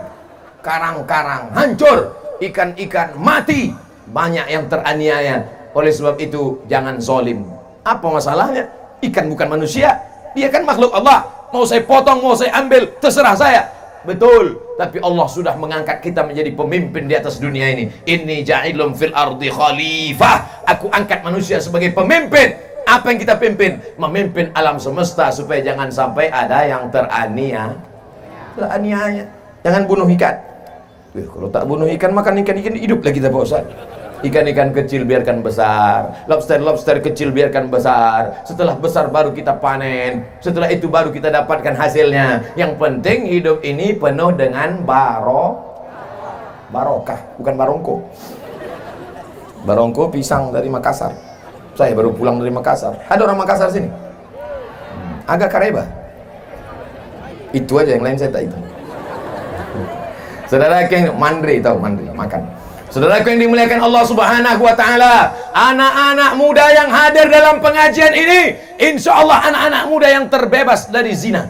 Karang-karang hancur, ikan-ikan mati, banyak yang teraniaya. Oleh sebab itu jangan zolim. Apa masalahnya? Ikan bukan manusia, dia kan makhluk Allah. Mau saya potong, mau saya ambil, terserah saya. Betul, tapi Allah sudah mengangkat kita menjadi pemimpin di atas dunia ini. Inni ja'ilum fil ardi khalifah. Aku angkat manusia sebagai pemimpin. Apa yang kita pimpin? Memimpin alam semesta supaya jangan sampai ada yang teraniaya. Jangan bunuh ikan. Kalau tak bunuh ikan, makan ikan hidup lagi kita, Pak Ustaz. Ikan-ikan kecil biarkan besar, lobster kecil biarkan besar. Setelah besar baru kita panen. Setelah itu baru kita dapatkan hasilnya. Yang penting hidup ini penuh dengan barokah, bukan barongko. Barongko pisang dari Makassar. Saya baru pulang dari Makassar. Ada orang Makassar sini? Agak kareba. Itu aja, yang lain saya tak itu. Saudara yang mandri, tahu mandri, makan. Saudaraku yang dimuliakan Allah Subhanahu wa ta'ala, anak-anak muda yang hadir dalam pengajian ini, insya Allah anak-anak muda yang terbebas dari zina.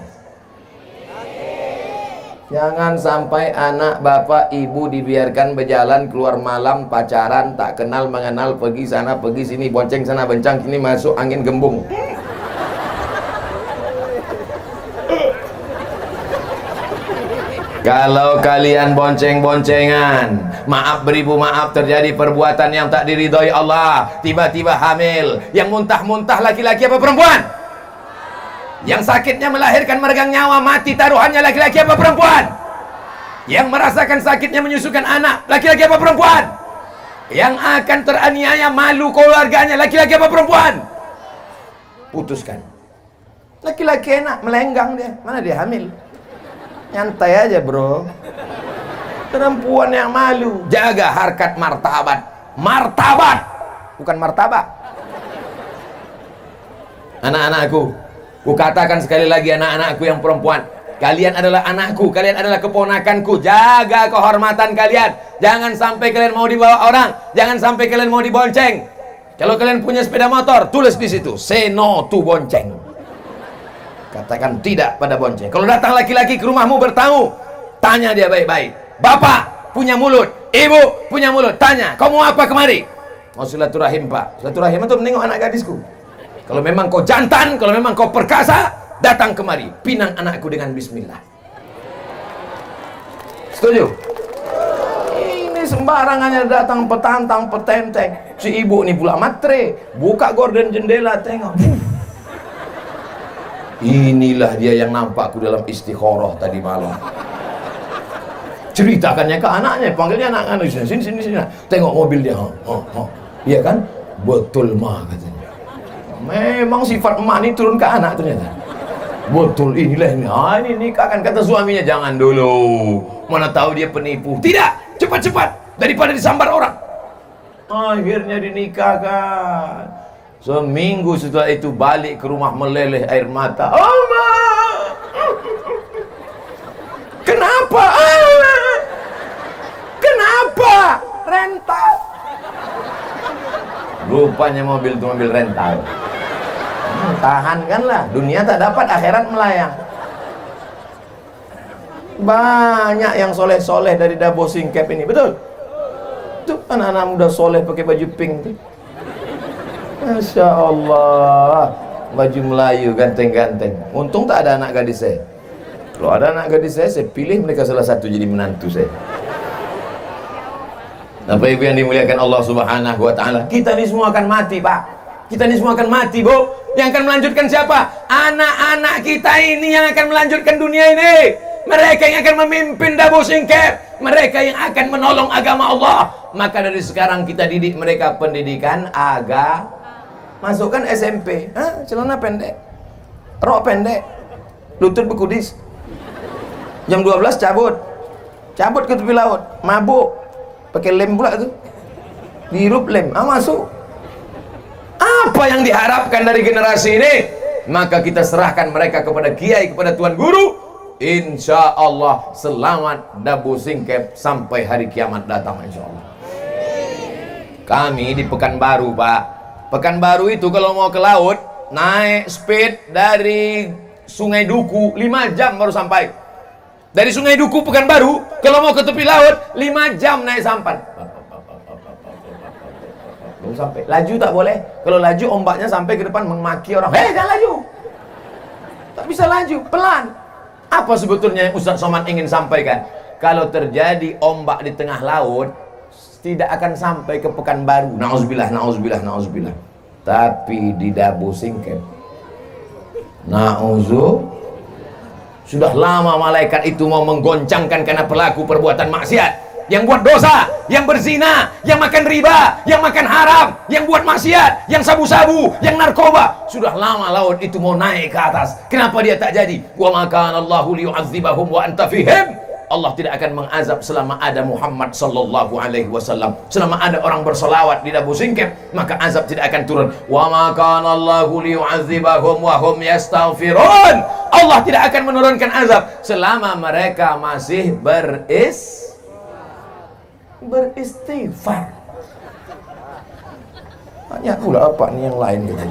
Jangan sampai anak bapak ibu dibiarkan berjalan keluar malam, pacaran, tak kenal mengenal, pergi sana pergi sini, bonceng sana bencang sini, masuk angin gembung. Kalau kalian bonceng-boncengan, maaf beribu maaf, terjadi perbuatan yang tak diridhoi Allah, tiba-tiba hamil, yang muntah-muntah laki-laki apa perempuan? Yang sakitnya melahirkan meregang nyawa, mati taruhannya laki-laki apa perempuan? Yang merasakan sakitnya menyusukan anak, laki-laki apa perempuan? Yang akan teraniaya malu keluarganya, laki-laki apa perempuan? Putuskan. Laki-laki enak, melenggang dia, mana dia hamil? Nyantai aja bro. Perempuan yang malu. Jaga harkat martabat. Martabat, bukan martabak. Anak-anakku, ku katakan sekali lagi, anak-anakku yang perempuan, Kalian adalah anakku, kalian adalah keponakanku. Jaga kehormatan kalian. Jangan sampai kalian mau dibawa orang, jangan sampai kalian mau dibonceng. Kalau kalian punya sepeda motor, tulis di situ, say no to bonceng. Katakan tidak pada bonceng. Kalau datang laki-laki ke rumahmu bertamu, tanya dia baik-baik. Bapak punya mulut, ibu punya mulut, tanya, kau mau apa kemari? Mau silaturahim, Pak. Silaturahim itu menengok anak gadisku. Kalau memang kau jantan, kalau memang kau perkasa, datang kemari, pinang anakku dengan bismillah. Setuju? Ini sembarangannya datang petantang, petenteng. Si ibu ini pula matre, buka gorden jendela, tengok. Inilah dia yang nampakku dalam istikharah tadi malam. Ceritakannya ke anaknya, panggilnya anak-anak, sini. Tengok mobil dia. Iya kan? Betul mah katanya. Memang sifat emak ini turun ke anak ternyata. Betul, inilah ini. Ini nikahkan, kata suaminya. Jangan dulu, mana tahu dia penipu. Tidak, cepat-cepat daripada disambar orang. Akhirnya dinikahkan. Seminggu setelah itu balik ke rumah meleleh air mata. Oma, kenapa? Kenapa? Rental. Rupanya mobil itu mobil rental. Tahankanlah, dunia tak dapat, akhirat melayang. Banyak yang soleh-soleh dari Dabo Singkep ini, betul? Tuh anak-anak muda soleh pakai baju pink tuh. Masya Allah, baju Melayu ganteng-ganteng. Untung tak ada anak gadis saya. Kalau ada anak gadis saya pilih mereka salah satu jadi menantu saya. Bapak Ibu yang dimuliakan Allah Subhanahu wa Ta'ala, kita ini semua akan mati, Pak. Kita ini semua akan mati, Bu. Yang akan melanjutkan siapa? Anak-anak kita ini yang akan melanjutkan dunia ini. Mereka yang akan memimpin Dabo Singkep, mereka yang akan menolong agama Allah. Maka dari sekarang kita didik mereka pendidikan agama. Masukkan SMP, celana pendek, rok pendek, lutut berkudis. Jam 12 cabut ke tepi laut, mabuk, pakai lem pula tuh, dihirup lem, masuk. Apa yang diharapkan dari generasi ini? Maka kita serahkan mereka kepada kiai, kepada tuan guru. Insya Allah selamat Dabo Singkep sampai hari kiamat datang, insya Allah. Kami di Pekanbaru, Pak. Pekanbaru itu kalau mau ke laut, naik speed dari Sungai Duku 5 jam baru sampai. Dari Sungai Duku Pekanbaru, kalau mau ke tepi laut 5 jam naik sampan. Belum sampai. Laju tak boleh. Kalau laju ombaknya sampai ke depan memaki orang. Hei, jangan laju. Tak bisa laju, pelan. Apa sebetulnya yang Ustaz Somad ingin sampaikan? Kalau terjadi ombak di tengah laut, tidak akan sampai ke Pekanbaru. Nauzubillah. Tapi di Dabo Singkep, sudah lama malaikat itu mau menggoncangkan karena pelaku perbuatan maksiat. Yang buat dosa, yang berzina, yang makan riba, yang makan haram, yang buat maksiat, yang sabu-sabu, yang narkoba. Sudah lama laut itu mau naik ke atas. Kenapa dia tak jadi? Wa ma kana Allahu liyu'adzibahum wa anta fihim. Allah tidak akan mengazab selama ada Muhammad sallallahu alaihi wasallam. Selama ada orang berselawat di Dabo Singkep, maka azab tidak akan turun. Wa ma kana Allahu liyu'adzibahum wa hum yastaghfirun. Allah tidak akan menurunkan azab selama mereka masih beristighfar. Tanya pula apa nih yang lain gitu.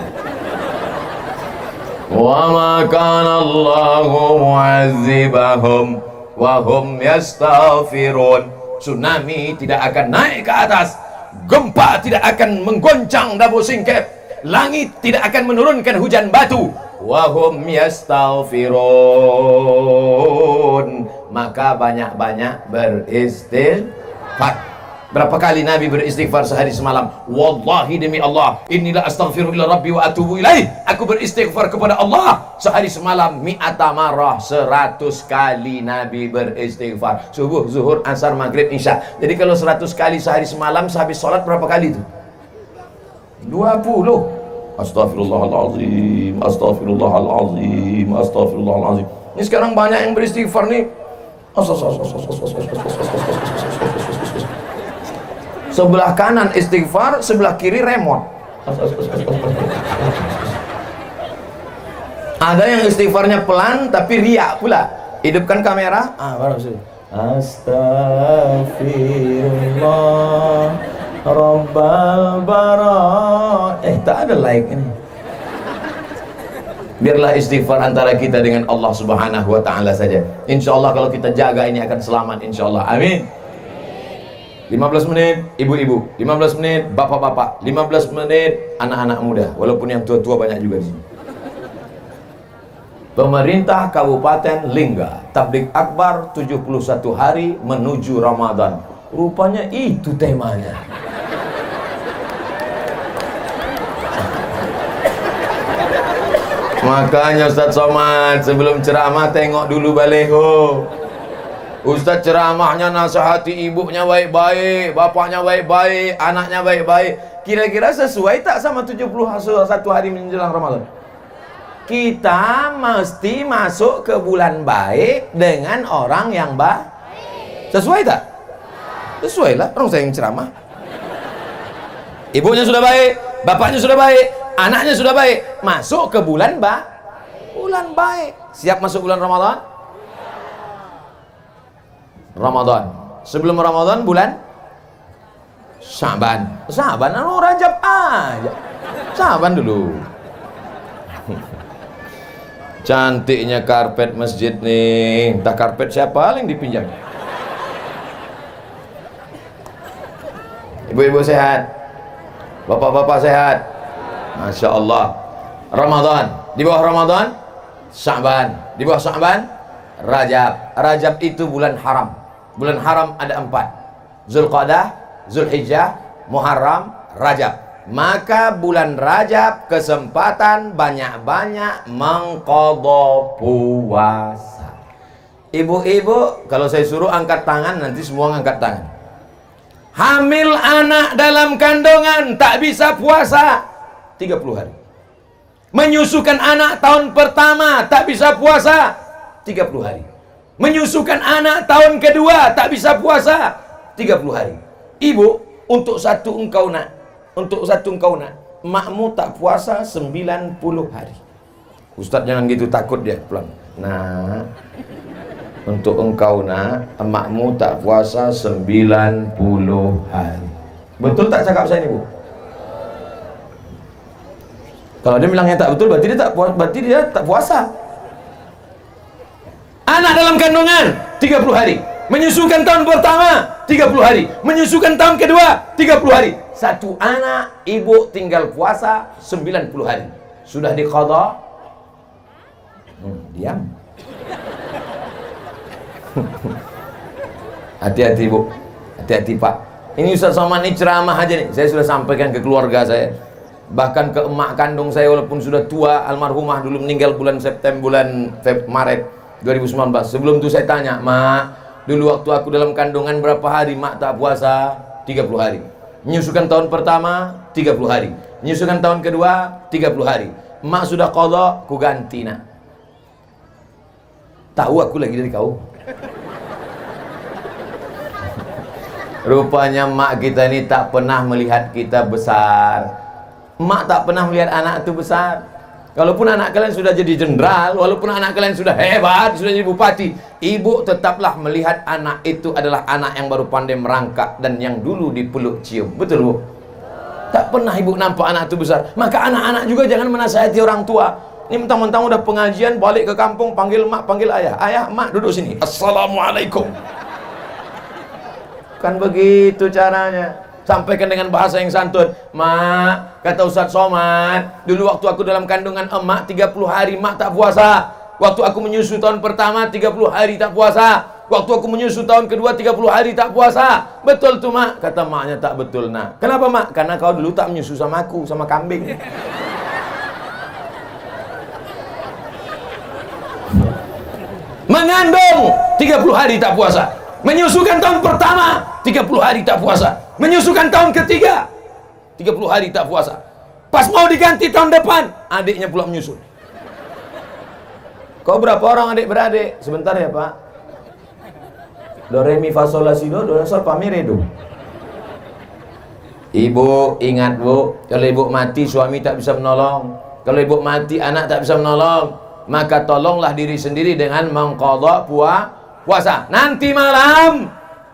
Wa ma kana Allahu mu'adzibahum wa hum yastaghfirun. Tsunami tidak akan naik ke atas, gempa tidak akan menggoncang Dabo Singkep, langit tidak akan menurunkan hujan batu. Wa hum yastaghfirun. Maka banyak-banyak beristighfar. Berapa kali Nabi beristighfar sehari semalam? Wallahi demi Allah, inilah astaghfiru ila rabbi wa atubu ilaih. Aku beristighfar kepada Allah sehari semalam mi'ata marrah, 100 kali Nabi beristighfar. Subuh, zuhur, asar, maghrib, isya. Jadi kalau 100 kali sehari semalam, sehabis sholat berapa kali itu? 20. Astaghfirullahaladzim, astaghfirullahaladzim, astaghfirullahaladzim. Ini sekarang banyak yang beristighfar nih. Sebelah kanan istighfar, sebelah kiri remote. Ada yang istighfarnya pelan tapi riak pula. Hidupkan kamera. Baru sih. Astaghfirullah Rabbal bara. Tak ada like ini. Biarlah istighfar antara kita dengan Allah Subhanahu wa ta'ala saja. Insya Allah kalau kita jaga ini akan selamat, insya Allah. Amin. 15 menit ibu-ibu, 15 menit bapak-bapak, 15 menit anak-anak muda. Walaupun yang tua-tua banyak juga di sini. Pemerintah Kabupaten Lingga tablik akbar 71 hari menuju Ramadan. Rupanya itu temanya. Makanya Ustaz Somad sebelum ceramah tengok dulu baleho. Ustaz ceramahnya nasihati ibunya baik-baik, bapaknya baik-baik, anaknya baik-baik. Kira-kira sesuai tak sama 71 hari menjelang Ramadan? Kita mesti masuk ke bulan baik dengan orang yang baik. Sesuai tak? Sesuai lah, orang saya yang ceramah. Ibunya sudah baik, bapaknya sudah baik, anaknya sudah baik, masuk ke bulan baik. Siap masuk bulan Ramadan? Sebelum Ramadan bulan Syaban. Rajab aja. Syaban dulu. Cantiknya karpet masjid nih. Entah karpet siapa yang dipinjam. Ibu-ibu sehat, bapak-bapak sehat, Masya Allah. Ramadan, di bawah Ramadan Syaban, di bawah Syaban Rajab itu bulan haram. Bulan haram ada 4: Zulqa'dah, Zulhijjah, Muharram, Rajab. Maka bulan Rajab kesempatan banyak-banyak mengqadha puasa. Ibu-ibu, kalau saya suruh angkat tangan, nanti semua angkat tangan. Hamil anak dalam kandungan tak bisa puasa 30 hari. Menyusukan anak tahun pertama tak bisa puasa 30 hari. Menyusukan anak tahun kedua tak bisa puasa 30 hari. Ibu, untuk satu engkau nak, makmu tak puasa 90 hari. Ustaz jangan gitu, takut dia. Pelan. Nah, untuk engkau nak, emakmu tak puasa 90 hari. Betul tak cakap saya ini, Bu? Kalau dia bilangnya tak betul, berarti dia tak puasa. Anak dalam kandungan 30 hari. Menyusukan tahun pertama 30 hari. Menyusukan tahun kedua 30 hari. Satu anak, ibu tinggal puasa 90 hari. Sudah diqadha? Diam. Hati-hati, Bu. Hati-hati, Pak. Ini Ustaz Somad ini ceramah aja nih. Saya sudah sampaikan ke keluarga saya. Bahkan ke emak kandung saya, walaupun sudah tua, almarhumah dulu meninggal bulan Maret 2019. Sebelum itu saya tanya, "Mak, dulu waktu aku dalam kandungan berapa hari mak tak puasa?" 30 hari. Menyusukan tahun pertama 30 hari. Menyusukan tahun kedua 30 hari. Mak sudah qadha, ku ganti nak. Tahu aku lagi dari kau. Rupanya mak kita ini tak pernah melihat kita besar. Mak tak pernah melihat anak itu besar. Walaupun anak kalian sudah jadi jenderal, walaupun anak kalian sudah hebat, sudah jadi bupati, ibu tetaplah melihat anak itu adalah anak yang baru pandai merangkak dan yang dulu dipeluk cium. Betul, Bu? Tak pernah ibu nampak anak itu besar. Maka anak-anak juga jangan menasihati orang tua. Ini mentang-mentang udah pengajian, balik ke kampung, panggil mak, panggil ayah. Ayah, mak, duduk sini. Assalamualaikum. Kan begitu caranya. Sampaikan dengan bahasa yang santun. Mak, kata Ustaz Somad, dulu waktu aku dalam kandungan emak 30 hari mak tak puasa. Waktu aku menyusu tahun pertama 30 hari tak puasa. Waktu aku menyusu tahun kedua 30 hari tak puasa. Betul tuh, mak. Kata maknya tak betul, nak. Kenapa, mak? Karena kau dulu tak menyusu sama aku, sama kambing. Mengandung 30 hari tak puasa. Menyusukan tahun pertama 30 hari tak puasa. Menyusukan tahun ketiga 30 hari tak puasa. Pas mau diganti tahun depan, adiknya pula menyusul. Kau berapa orang adik beradik? Sebentar ya, Pak. Do re mi fa sol la si do sol fa mi re do. Ibu ingat, Bu, kalau ibu mati suami tak bisa menolong. Kalau ibu mati anak tak bisa menolong. maka tolonglah diri sendiri dengan mengqadha puasa. Nanti malam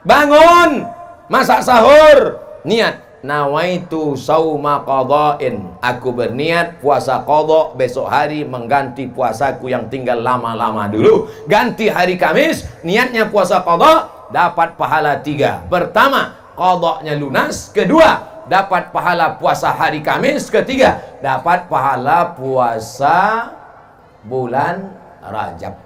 bangun, masak sahur, niat nawaitu sauma qadhain, aku berniat puasa qadha besok hari mengganti puasaku yang tinggal lama-lama dulu. Ganti hari Kamis, niatnya puasa qadha, dapat pahala 3. Pertama, qadhanya lunas. Kedua, dapat pahala puasa hari Kamis. Ketiga, dapat pahala puasa bulan Rajab.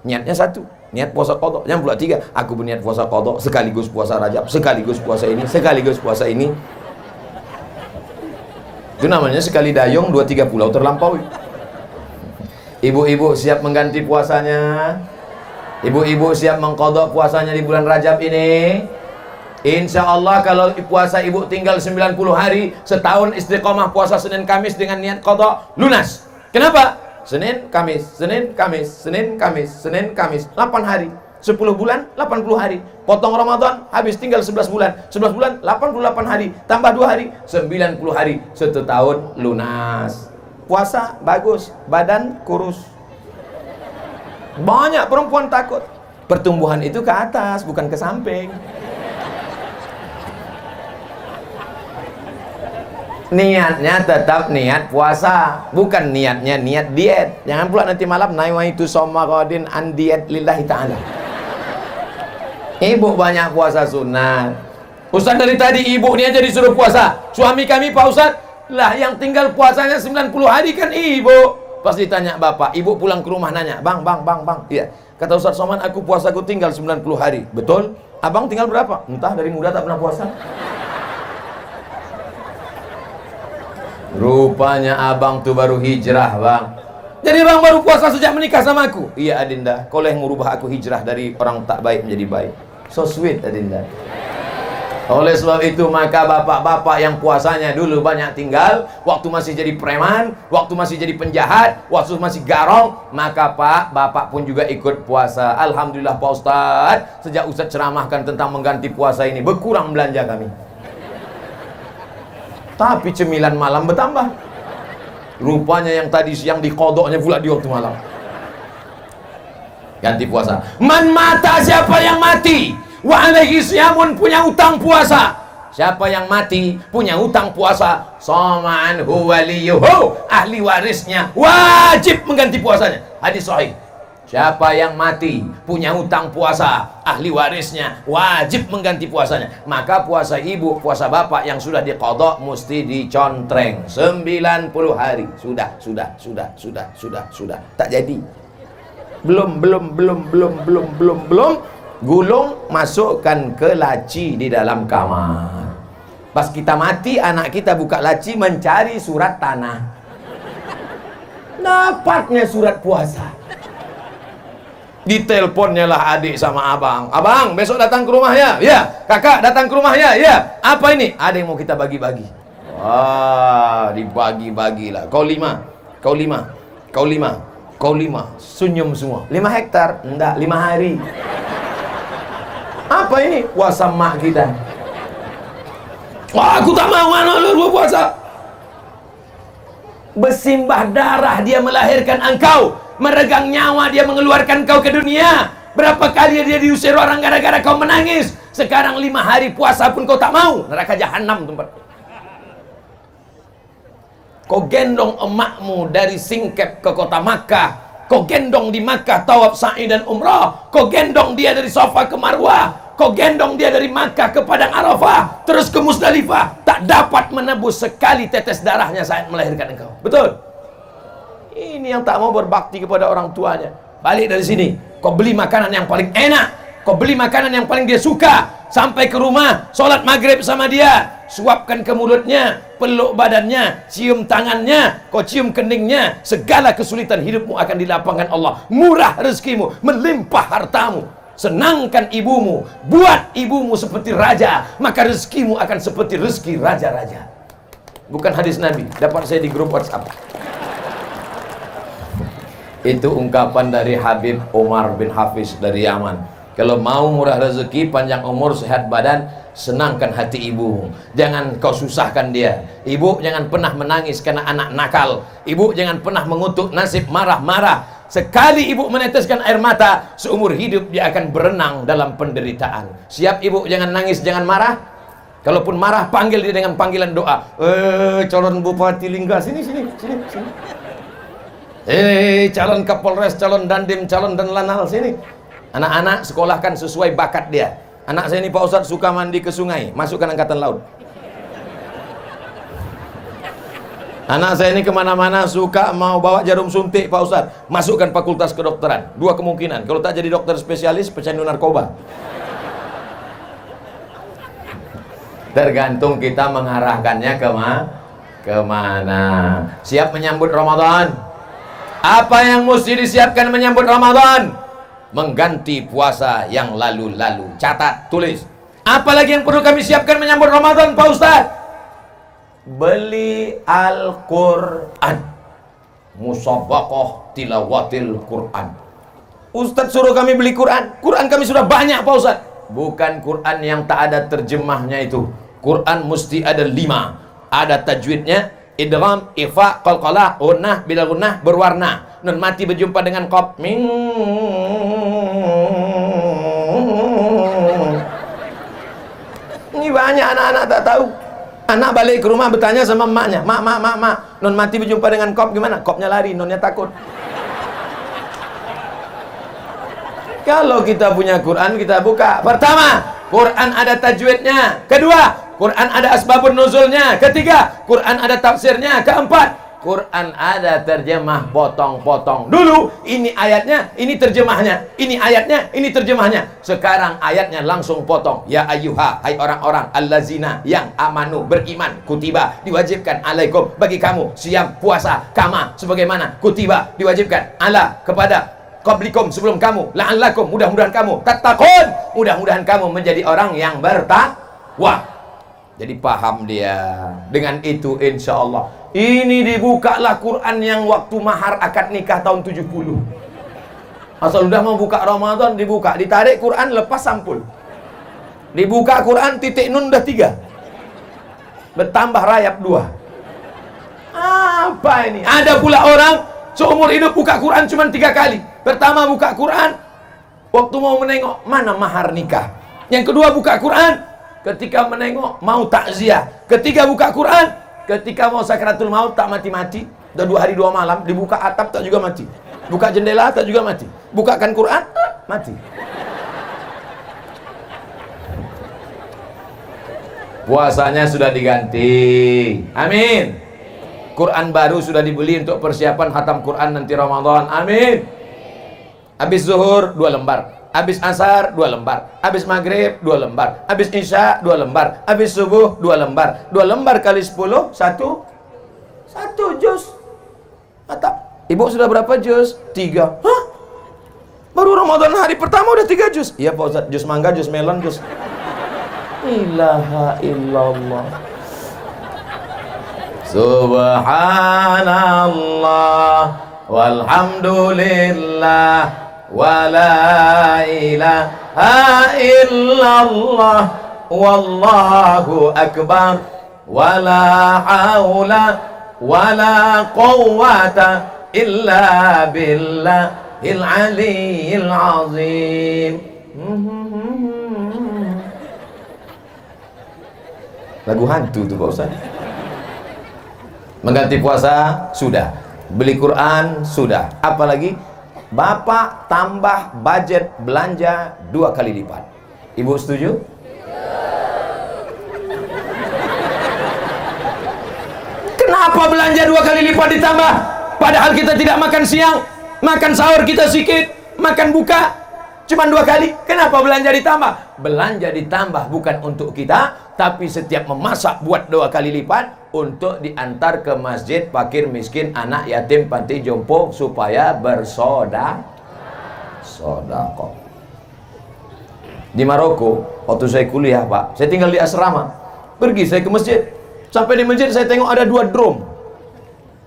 Niatnya 1, niat puasa qadha. Yang pula 3, aku berniat puasa qadha sekaligus puasa Rajab, sekaligus puasa ini, sekaligus puasa ini. Itu namanya sekali dayung 2-3 pulau terlampaui. Ibu-ibu siap mengganti puasanya? Ibu-ibu siap mengqadha puasanya di bulan Rajab ini? Insya Allah kalau puasa ibu tinggal 90 hari, setahun istiqomah puasa Senin Kamis dengan niat qadha, lunas. Kenapa? Senin Kamis, Senin Kamis, Senin Kamis, Senin Kamis, 8 hari. 10 bulan 80 hari. Potong Ramadan habis tinggal 11 bulan. 11 bulan 88 hari, tambah 2 hari 90 hari. Setahun lunas. Puasa bagus, badan kurus. Banyak perempuan takut. Pertumbuhan itu ke atas, bukan ke samping. Niatnya tetap niat puasa, bukan niatnya niat diet. Jangan pula nanti malam nawaitu shauma ghadin an diet lillahi ta'ala. Ibu banyak puasa sunat. Ustaz dari tadi ibu ni aja disuruh puasa. Suami kami Pak Ustaz, lah yang tinggal puasanya 90 hari kan ibu. Pas ditanya bapak, ibu pulang ke rumah nanya, bang. Iya. Kata Ustaz Somad, aku puasaku tinggal 90 hari. Betul? Abang tinggal berapa? Entah, dari muda tak pernah puasa. Rupanya abang tuh baru hijrah, bang. Jadi bang baru puasa sejak menikah sama aku? Iya Adinda, kau yang merubah aku hijrah dari orang tak baik menjadi baik. So sweet Adinda. Oleh sebab itu maka bapak-bapak yang puasanya dulu banyak tinggal, waktu masih jadi preman, waktu masih jadi penjahat, waktu masih garong, maka pak, bapak pun juga ikut puasa. Alhamdulillah Pak Ustadz, sejak Ustadz ceramahkan tentang mengganti puasa ini, berkurang belanja kami. Tapi cemilan malam bertambah. Rupanya yang tadi siang dikodoknya pula di waktu malam. Ganti puasa. Man mata, siapa yang mati, wa alaihi siyamun, punya utang puasa. Siapa yang mati punya utang puasa, shaman waliyuhu, ahli warisnya wajib mengganti puasanya. Hadis sahih. Siapa yang mati punya utang puasa, ahli warisnya wajib mengganti puasanya. Maka puasa ibu, puasa bapak yang sudah diqadha mesti dicontreng 90 hari. Sudah. Tak jadi. Belum. Gulung masukkan ke laci di dalam kamar. Pas kita mati, anak kita buka laci mencari surat tanah. Dapatnya surat puasa. Diteleponnya lah adik sama abang. Abang, besok datang ke rumah ya? Ya. Kakak datang ke rumah ya? Ya. Apa ini? Ada yang mau kita bagi-bagi. Wah, dibagi-bagilah. Kau 5, kau 5, kau 5, kau 5. Senyum semua. 5 hektar? Enggak, 5 hari. Apa ini? Puasa mak kita. Wah, aku tak mau anak lu puasa. Bersimbah darah dia melahirkan engkau. Meregang nyawa dia mengeluarkan kau ke dunia. Berapa kali dia diusir orang gara-gara kau menangis. Sekarang 5 hari puasa pun kau tak mau. Neraka jahanam tempat. Kau gendong emakmu dari Singkep ke kota Makkah. Kau gendong di Makkah tawaf sa'i dan umrah. Kau gendong dia dari Safa ke Marwah. Kau gendong dia dari Makkah ke Padang Arafah, terus ke Musdalifah. Tak dapat menebus sekali tetes darahnya saat melahirkan engkau. Betul? Ini yang tak mau berbakti kepada orang tuanya. Balik dari sini, kau beli makanan yang paling enak, kau beli makanan yang paling dia suka. Sampai ke rumah, sholat maghrib sama dia, suapkan ke mulutnya, peluk badannya, cium tangannya, kau cium keningnya. Segala kesulitan hidupmu akan dilapangkan Allah. Murah rezekimu, melimpah hartamu. Senangkan ibumu, buat ibumu seperti raja, maka rezekimu akan seperti rezeki raja-raja. Bukan hadis Nabi, dapat saya di grup WhatsApp. Itu ungkapan dari Habib Umar bin Hafiz dari Yaman. Kalau mau murah rezeki, panjang umur, sehat badan, senangkan hati ibu. Jangan kau susahkan dia. Ibu jangan pernah menangis karena anak nakal. Ibu jangan pernah mengutuk nasib marah-marah. Sekali ibu meneteskan air mata, seumur hidup dia akan berenang dalam penderitaan. Siap ibu, jangan nangis, jangan marah. Kalaupun marah, panggil dia dengan panggilan doa. Calon Bupati Lingga, sini. Calon Kapolres, calon Dandim, calon dan Lanal, sini. Anak-anak sekolahkan sesuai bakat dia. Anak saya ini Pak Ustadz suka mandi ke sungai, masukkan Angkatan Laut. Anak saya ini kemana-mana suka mau bawa jarum suntik Pak Ustadz, masukkan Fakultas Kedokteran. Dua kemungkinan, kalau tak jadi dokter spesialis, pecandu narkoba. Tergantung kita mengarahkannya kemana. Siap menyambut Ramadan? Apa yang mesti disiapkan menyambut Ramadan? Mengganti puasa yang lalu-lalu. Catat, tulis. Apalagi yang perlu kami siapkan menyambut Ramadan Pak Ustadz? Beli Al-Quran, musabaqah tilawatil Quran. Ustadz suruh kami beli Quran. Quran kami sudah banyak Pak Ustadz. Bukan Quran yang tak ada terjemahnya itu. Quran mesti ada 5. Ada tajwidnya, idgham, ifa, qalqalah, gunnah, bila gunnah, berwarna. Nun mati berjumpa dengan qaf. Ini banyak anak-anak tak tahu. Anak balik ke rumah bertanya sama emaknya, mak, non mati berjumpa dengan kop gimana? Kopnya lari, nonnya takut. Kalau kita punya Quran, kita buka. Pertama, Quran ada tajwidnya. Kedua, Quran ada asbabun nuzulnya. Ketiga, Quran ada tafsirnya. Keempat, Quran ada terjemah potong-potong. Dulu ini ayatnya, ini terjemahnya. Ini ayatnya, ini terjemahnya. Sekarang ayatnya langsung potong. Ya ayyuha, hai orang-orang allazina yang amanu, beriman, kutiba, diwajibkan alaikum, bagi kamu siam puasa kama sebagaimana kutiba diwajibkan ala kepada qablikum sebelum kamu, la'allakum, mudah-mudahan kamu tattaqun, mudah-mudahan kamu menjadi orang yang bertakwa. Jadi paham dia. Dengan itu insya Allah ini dibukalah Quran yang waktu mahar akad nikah tahun 70. Asal udah mau buka Ramadan dibuka, ditarik Quran lepas sampul. Dibuka Quran titik nun udah 3. Bertambah rayap 2. Apa ini? Ada pula orang seumur hidup buka Quran cuma 3 kali. Pertama buka Quran waktu mau menengok mana mahar nikah. Yang kedua buka Quran ketika menengok mau takziah. Ketiga buka Quran ketika mau sakratul maut tak mati-mati. Udah 2 hari 2 malam dibuka atap tak juga mati. Buka jendela tak juga mati. Bukakan Quran mati. Puasanya sudah diganti. Amin. Quran baru sudah dibeli untuk persiapan khatam Quran nanti Ramadan. Amin. Habis zuhur 2 lembar. Habis asar 2 lembar. Habis maghrib 2 lembar. Habis isya 2 lembar. Habis subuh 2 lembar. 2 lembar kali 10 1 juz. Atap. Ibu sudah berapa juz? 3. Hah? Baru Ramadan hari pertama udah 3 juz. Iya Pak Ustaz, juz mangga, juz melon, juz. Ilaha illallah. Subhanallah walhamdulillah wala ilaha illallah wallahu akbar wala haula wala quwwata illa billahil aliyyil azim. Lagu hantu tuh Pak Ustaz. Mengganti puasa sudah, beli Quran sudah, apalagi Bapak tambah budget belanja 2 kali lipat. Ibu setuju? Kenapa belanja 2 kali lipat ditambah? Padahal kita tidak makan siang, makan sahur kita sedikit, makan buka cuma 2 kali. Kenapa belanja ditambah? Belanja ditambah bukan untuk kita, tapi setiap memasak buat 2 kali lipat untuk diantar ke masjid fakir miskin, anak yatim, panti jompo supaya bersedekah. Di Maroko waktu saya kuliah Pak, saya tinggal di asrama. Pergi saya ke masjid. Sampai di masjid saya tengok ada 2 drum.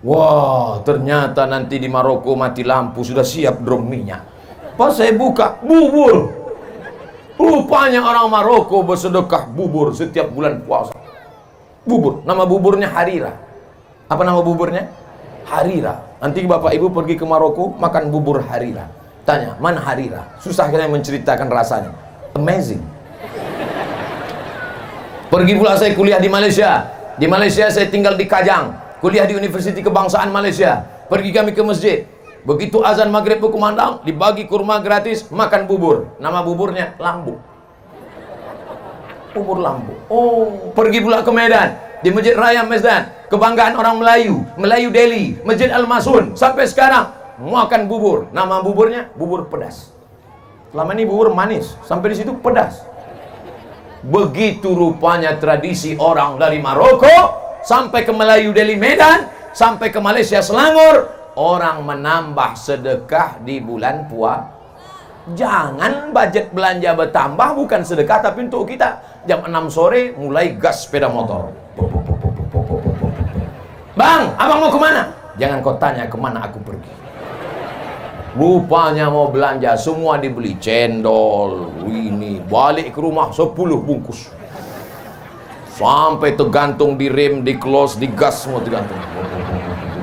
Wah, ternyata nanti di Maroko mati lampu sudah siap drum minyak. Pas saya buka, bubur. Rupanya orang Maroko bersedekah bubur setiap bulan puasa. Bubur, nama buburnya Harira. Apa nama buburnya? Harira. Nanti bapak ibu pergi ke Maroko makan bubur harira. Tanya, mana harira? Susah kita menceritakan rasanya. Amazing. Pergi pula saya kuliah di Malaysia. Di Malaysia saya tinggal di Kajang. Kuliah di Universiti Kebangsaan Malaysia. Pergi kami ke masjid. Begitu azan maghrib berkumandang, dibagi kurma gratis, makan bubur. Nama buburnya lambu. Bubur lambu. Oh, pergi pula ke Medan. Di Masjid Raya Medan, kebanggaan orang Melayu, Melayu Delhi, Masjid Al-Masun. Sampai sekarang makan bubur. Nama buburnya bubur pedas. Selama ini bubur manis, sampai di situ pedas. Begitu rupanya tradisi orang dari Maroko sampai ke Melayu Delhi Medan, sampai ke Malaysia Selangor, orang menambah sedekah di bulan puasa. Jangan budget belanja bertambah, bukan sedekah tapi untuk kita. Jam 6 sore mulai gas sepeda motor. Bang, abang mau kemana? Jangan kau tanya kemana aku pergi. Rupanya mau belanja, semua dibeli. Cendol, ini, balik ke rumah 10 bungkus. Sampai tergantung di rem, di close, di gas, semua tergantung.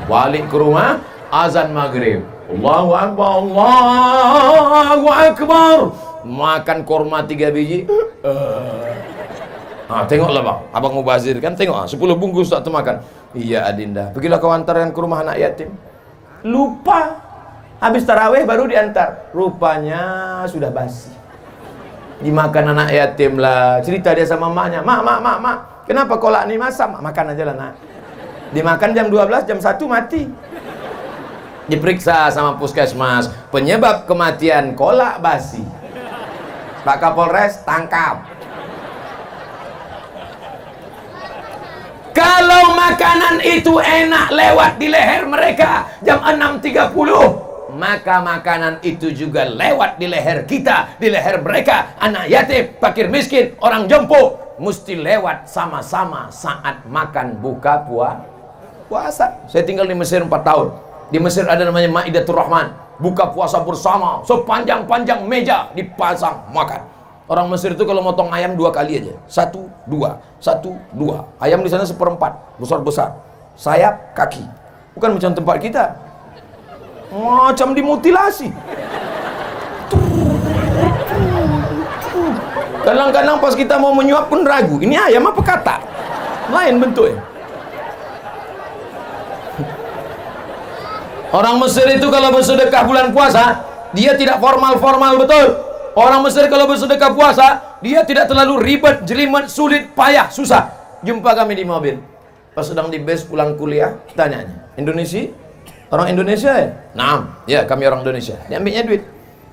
Balik ke rumah, azan maghrib. Allahu Akbar, Allahu Akbar. Makan korma 3 biji. Tengoklah bang, abang mubazir kan, tengok 10 bungkus tak termakan. Iya Adinda, pergilah kau antarkan ke rumah anak yatim. Lupa, habis tarawih baru diantar. Rupanya sudah basi. Dimakan anak yatim lah. Cerita dia sama maknya, mak, kenapa kolak ni masak? Makan aja lah nak. Dimakan jam 12, jam 1 mati. Diperiksa sama puskesmas, penyebab kematian kolak basi. Pak Kapolres tangkap. Kalau makanan itu enak lewat di leher mereka jam 6.30, maka makanan itu juga lewat di leher kita, di leher mereka. Anak yatim, fakir miskin, orang jompo, mesti lewat sama-sama saat makan buka puasa. Saya tinggal di Mesir 4 tahun. Di Mesir ada namanya Maidatur Rahman, buka puasa bersama, sepanjang-panjang meja dipasang makan. Orang Mesir itu kalau motong ayam 2 kali aja, 1, 2, 1, 2. Ayam di sana 1/4, besar-besar. Sayap, kaki. Bukan macam tempat kita, macam dimutilasi. Kadang-kadang pas kita mau menyuap pun ragu, ini ayam apa kata? Lain bentuknya. Orang Mesir itu kalau bersedekah bulan puasa, dia tidak formal-formal betul. Orang Mesir kalau bersedekah puasa, dia tidak terlalu ribet, jelimet, sulit, payah, susah. Jumpa kami di mobil, pas sedang di base pulang kuliah, tanyanya, Indonesia? Orang Indonesia ya? Nah, ya kami orang Indonesia. Dia ambilnya duit.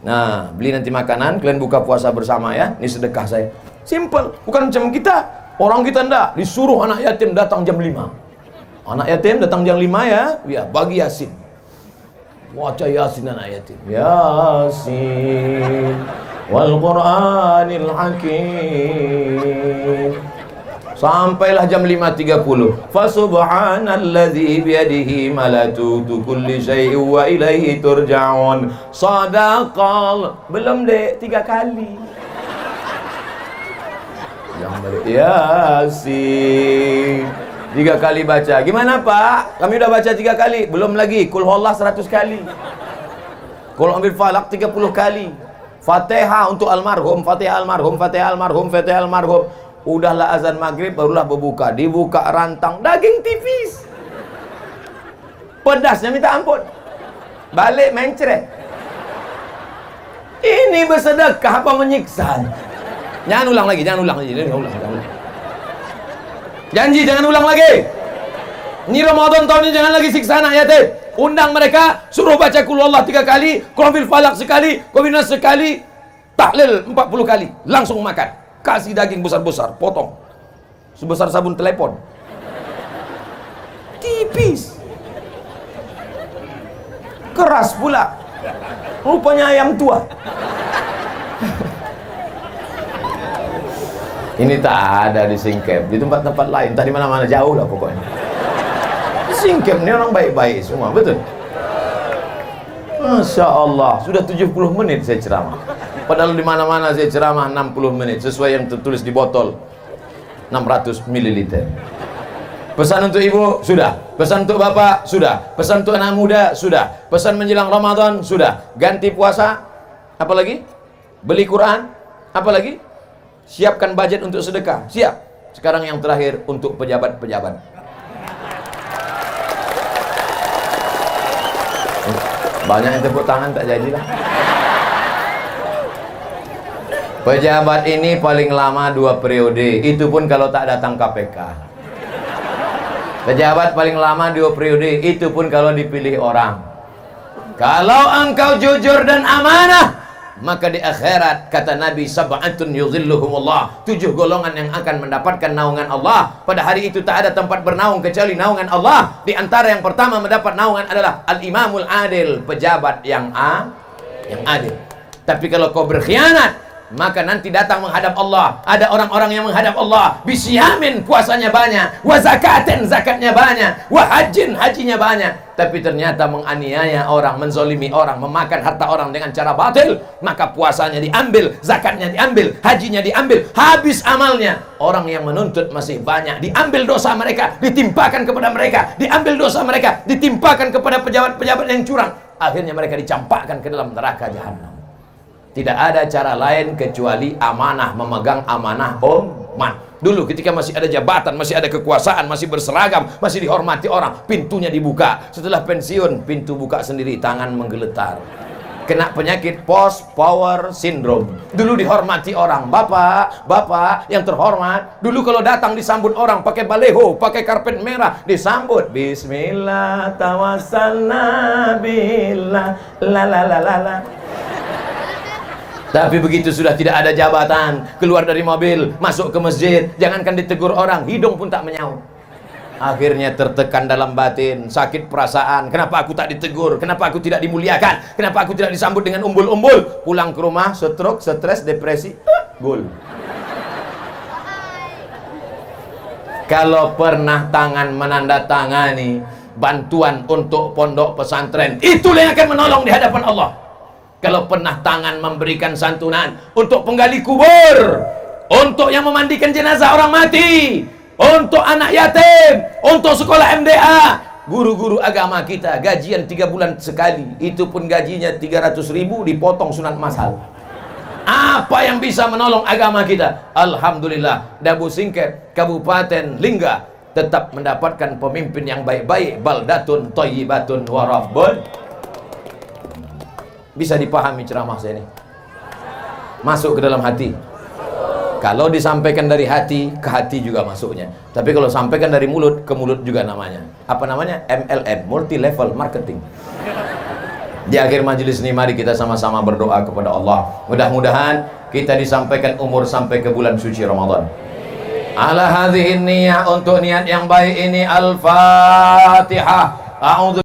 Nah, beli nanti makanan, kalian buka puasa bersama ya. Ini sedekah saya. Simple, bukan macam kita. Orang kita ndak, disuruh anak yatim datang jam 5. Anak yatim datang jam 5 ya, bagi Yasin. Baca Yasin anak yatim. Yasin wal Qur'anil Hakim. Sampailah jam 5.30. Fa subhanalladzi biyadihi malakutu kulli syai'in wa ilaihi turja'un. Shadaqal. Belum dek, 3 kali. Yang balik Yasin 3 kali baca. Gimana Pak? Kami udah baca 3 kali. Belum lagi. Qul huwallah 100 kali. Qul ambil falak 30 kali. Fatihah untuk almarhum, Fatihah almarhum, Fatihah almarhum, Fatihah almarhum. Udahlah azan maghrib, barulah berbuka. Dibuka rantang daging tipis. Pedasnya minta ampun. Balik main cerek. Ini bersedekah apa menyiksa? Jangan ulang lagi, jangan ulang lagi. Janji jangan ulang lagi. Ini Ramadan tahun ini jangan lagi siksa anak yatim. Undang mereka, suruh baca Qul huwallah 3 kali, Qul huwal falaq sekali, Qul huwal nas sekali, tahlil 40 kali, langsung makan. Kasih daging besar-besar, potong. Sebesar sabun telepon. Tipis. Keras pula. Rupanya ayam tua. Ini tak ada di Singkep, di tempat-tempat lain, tak di mana-mana, jauh lah pokoknya. Di Singkep ini orang baik-baik semua, betul. Masya Allah, sudah 70 menit saya ceramah. Padahal di mana-mana saya ceramah 60 menit, sesuai yang tertulis di botol 600 ml. Pesan untuk ibu, sudah. Pesan untuk bapak, sudah. Pesan untuk anak muda, sudah. Pesan menjelang Ramadan, sudah. Ganti puasa, apa lagi? Beli Quran, apa lagi? Siapkan budget untuk sedekah, siap. Sekarang yang terakhir untuk pejabat-pejabat. Banyak yang tepuk tangan, tak jadilah. Pejabat ini paling lama 2 periode, itu pun kalau tak datang KPK. Pejabat paling lama 2 periode, itu pun kalau dipilih orang. Kalau engkau jujur dan amanah, maka di akhirat kata Nabi, sab'atun yuzilluhumullah, 7 golongan yang akan mendapatkan naungan Allah. Pada hari itu tak ada tempat bernaung kecuali naungan Allah. Di antara yang pertama mendapat naungan adalah al-imamul adil, pejabat yang adil. Tapi kalau kau berkhianat, maka nanti datang menghadap Allah. Ada orang-orang yang menghadap Allah bisyamin, puasanya banyak, wa zakatin, zakatnya banyak, wa hajin, hajinya banyak, tapi ternyata menganiaya orang, menzolimi orang, memakan harta orang dengan cara batil. Maka puasanya diambil, zakatnya diambil, hajinya diambil, habis amalnya. Orang yang menuntut masih banyak, diambil dosa mereka, ditimpakan kepada mereka, diambil dosa mereka, ditimpakan kepada pejabat-pejabat yang curang. Akhirnya mereka dicampakkan ke dalam neraka jahanam. Tidak ada cara lain kecuali amanah, memegang amanah umat. Dulu ketika masih ada jabatan, masih ada kekuasaan, masih berseragam, masih dihormati orang, pintunya dibuka. Setelah pensiun, pintu buka sendiri, tangan menggeletar. Kena penyakit post power syndrome. Dulu dihormati orang, bapak yang terhormat. Dulu kalau datang disambut orang pakai baleho, pakai karpet merah, disambut bismillah tawassalna billah la la la la la. Tapi begitu sudah tidak ada jabatan, keluar dari mobil, masuk ke masjid, jangankan ditegur orang, hidung pun tak menyaut. Akhirnya tertekan dalam batin, sakit perasaan. Kenapa aku tak ditegur? Kenapa aku tidak dimuliakan? Kenapa aku tidak disambut dengan umbul-umbul? Pulang ke rumah, stroke, stres, depresi, gol. Kalau pernah tangan menandatangani bantuan untuk pondok pesantren, itulah yang akan menolong di hadapan Allah. Kalau pernah tangan memberikan santunan untuk penggali kubur, untuk yang memandikan jenazah orang mati, untuk anak yatim, untuk sekolah MDA, guru-guru agama kita gajian 3 bulan sekali, itu pun gajinya 300.000 dipotong sunat masal. Apa yang bisa menolong agama kita? Alhamdulillah, Dabu Singkep, Kabupaten Lingga tetap mendapatkan pemimpin yang baik-baik. Baldatun thayyibatun wa rabbun. Bisa dipahami ceramah saya ini? Masuk ke dalam hati. Kalau disampaikan dari hati, ke hati juga masuknya. Tapi kalau sampaikan dari mulut, ke mulut juga namanya. Apa namanya? MLM, multi level marketing. Di akhir majelis ini mari kita sama-sama berdoa kepada Allah. Mudah-mudahan kita disampaikan umur sampai ke bulan suci Ramadan. Ala hadhihi niyah, untuk niat yang baik ini. Al-Fatihah. A'udzu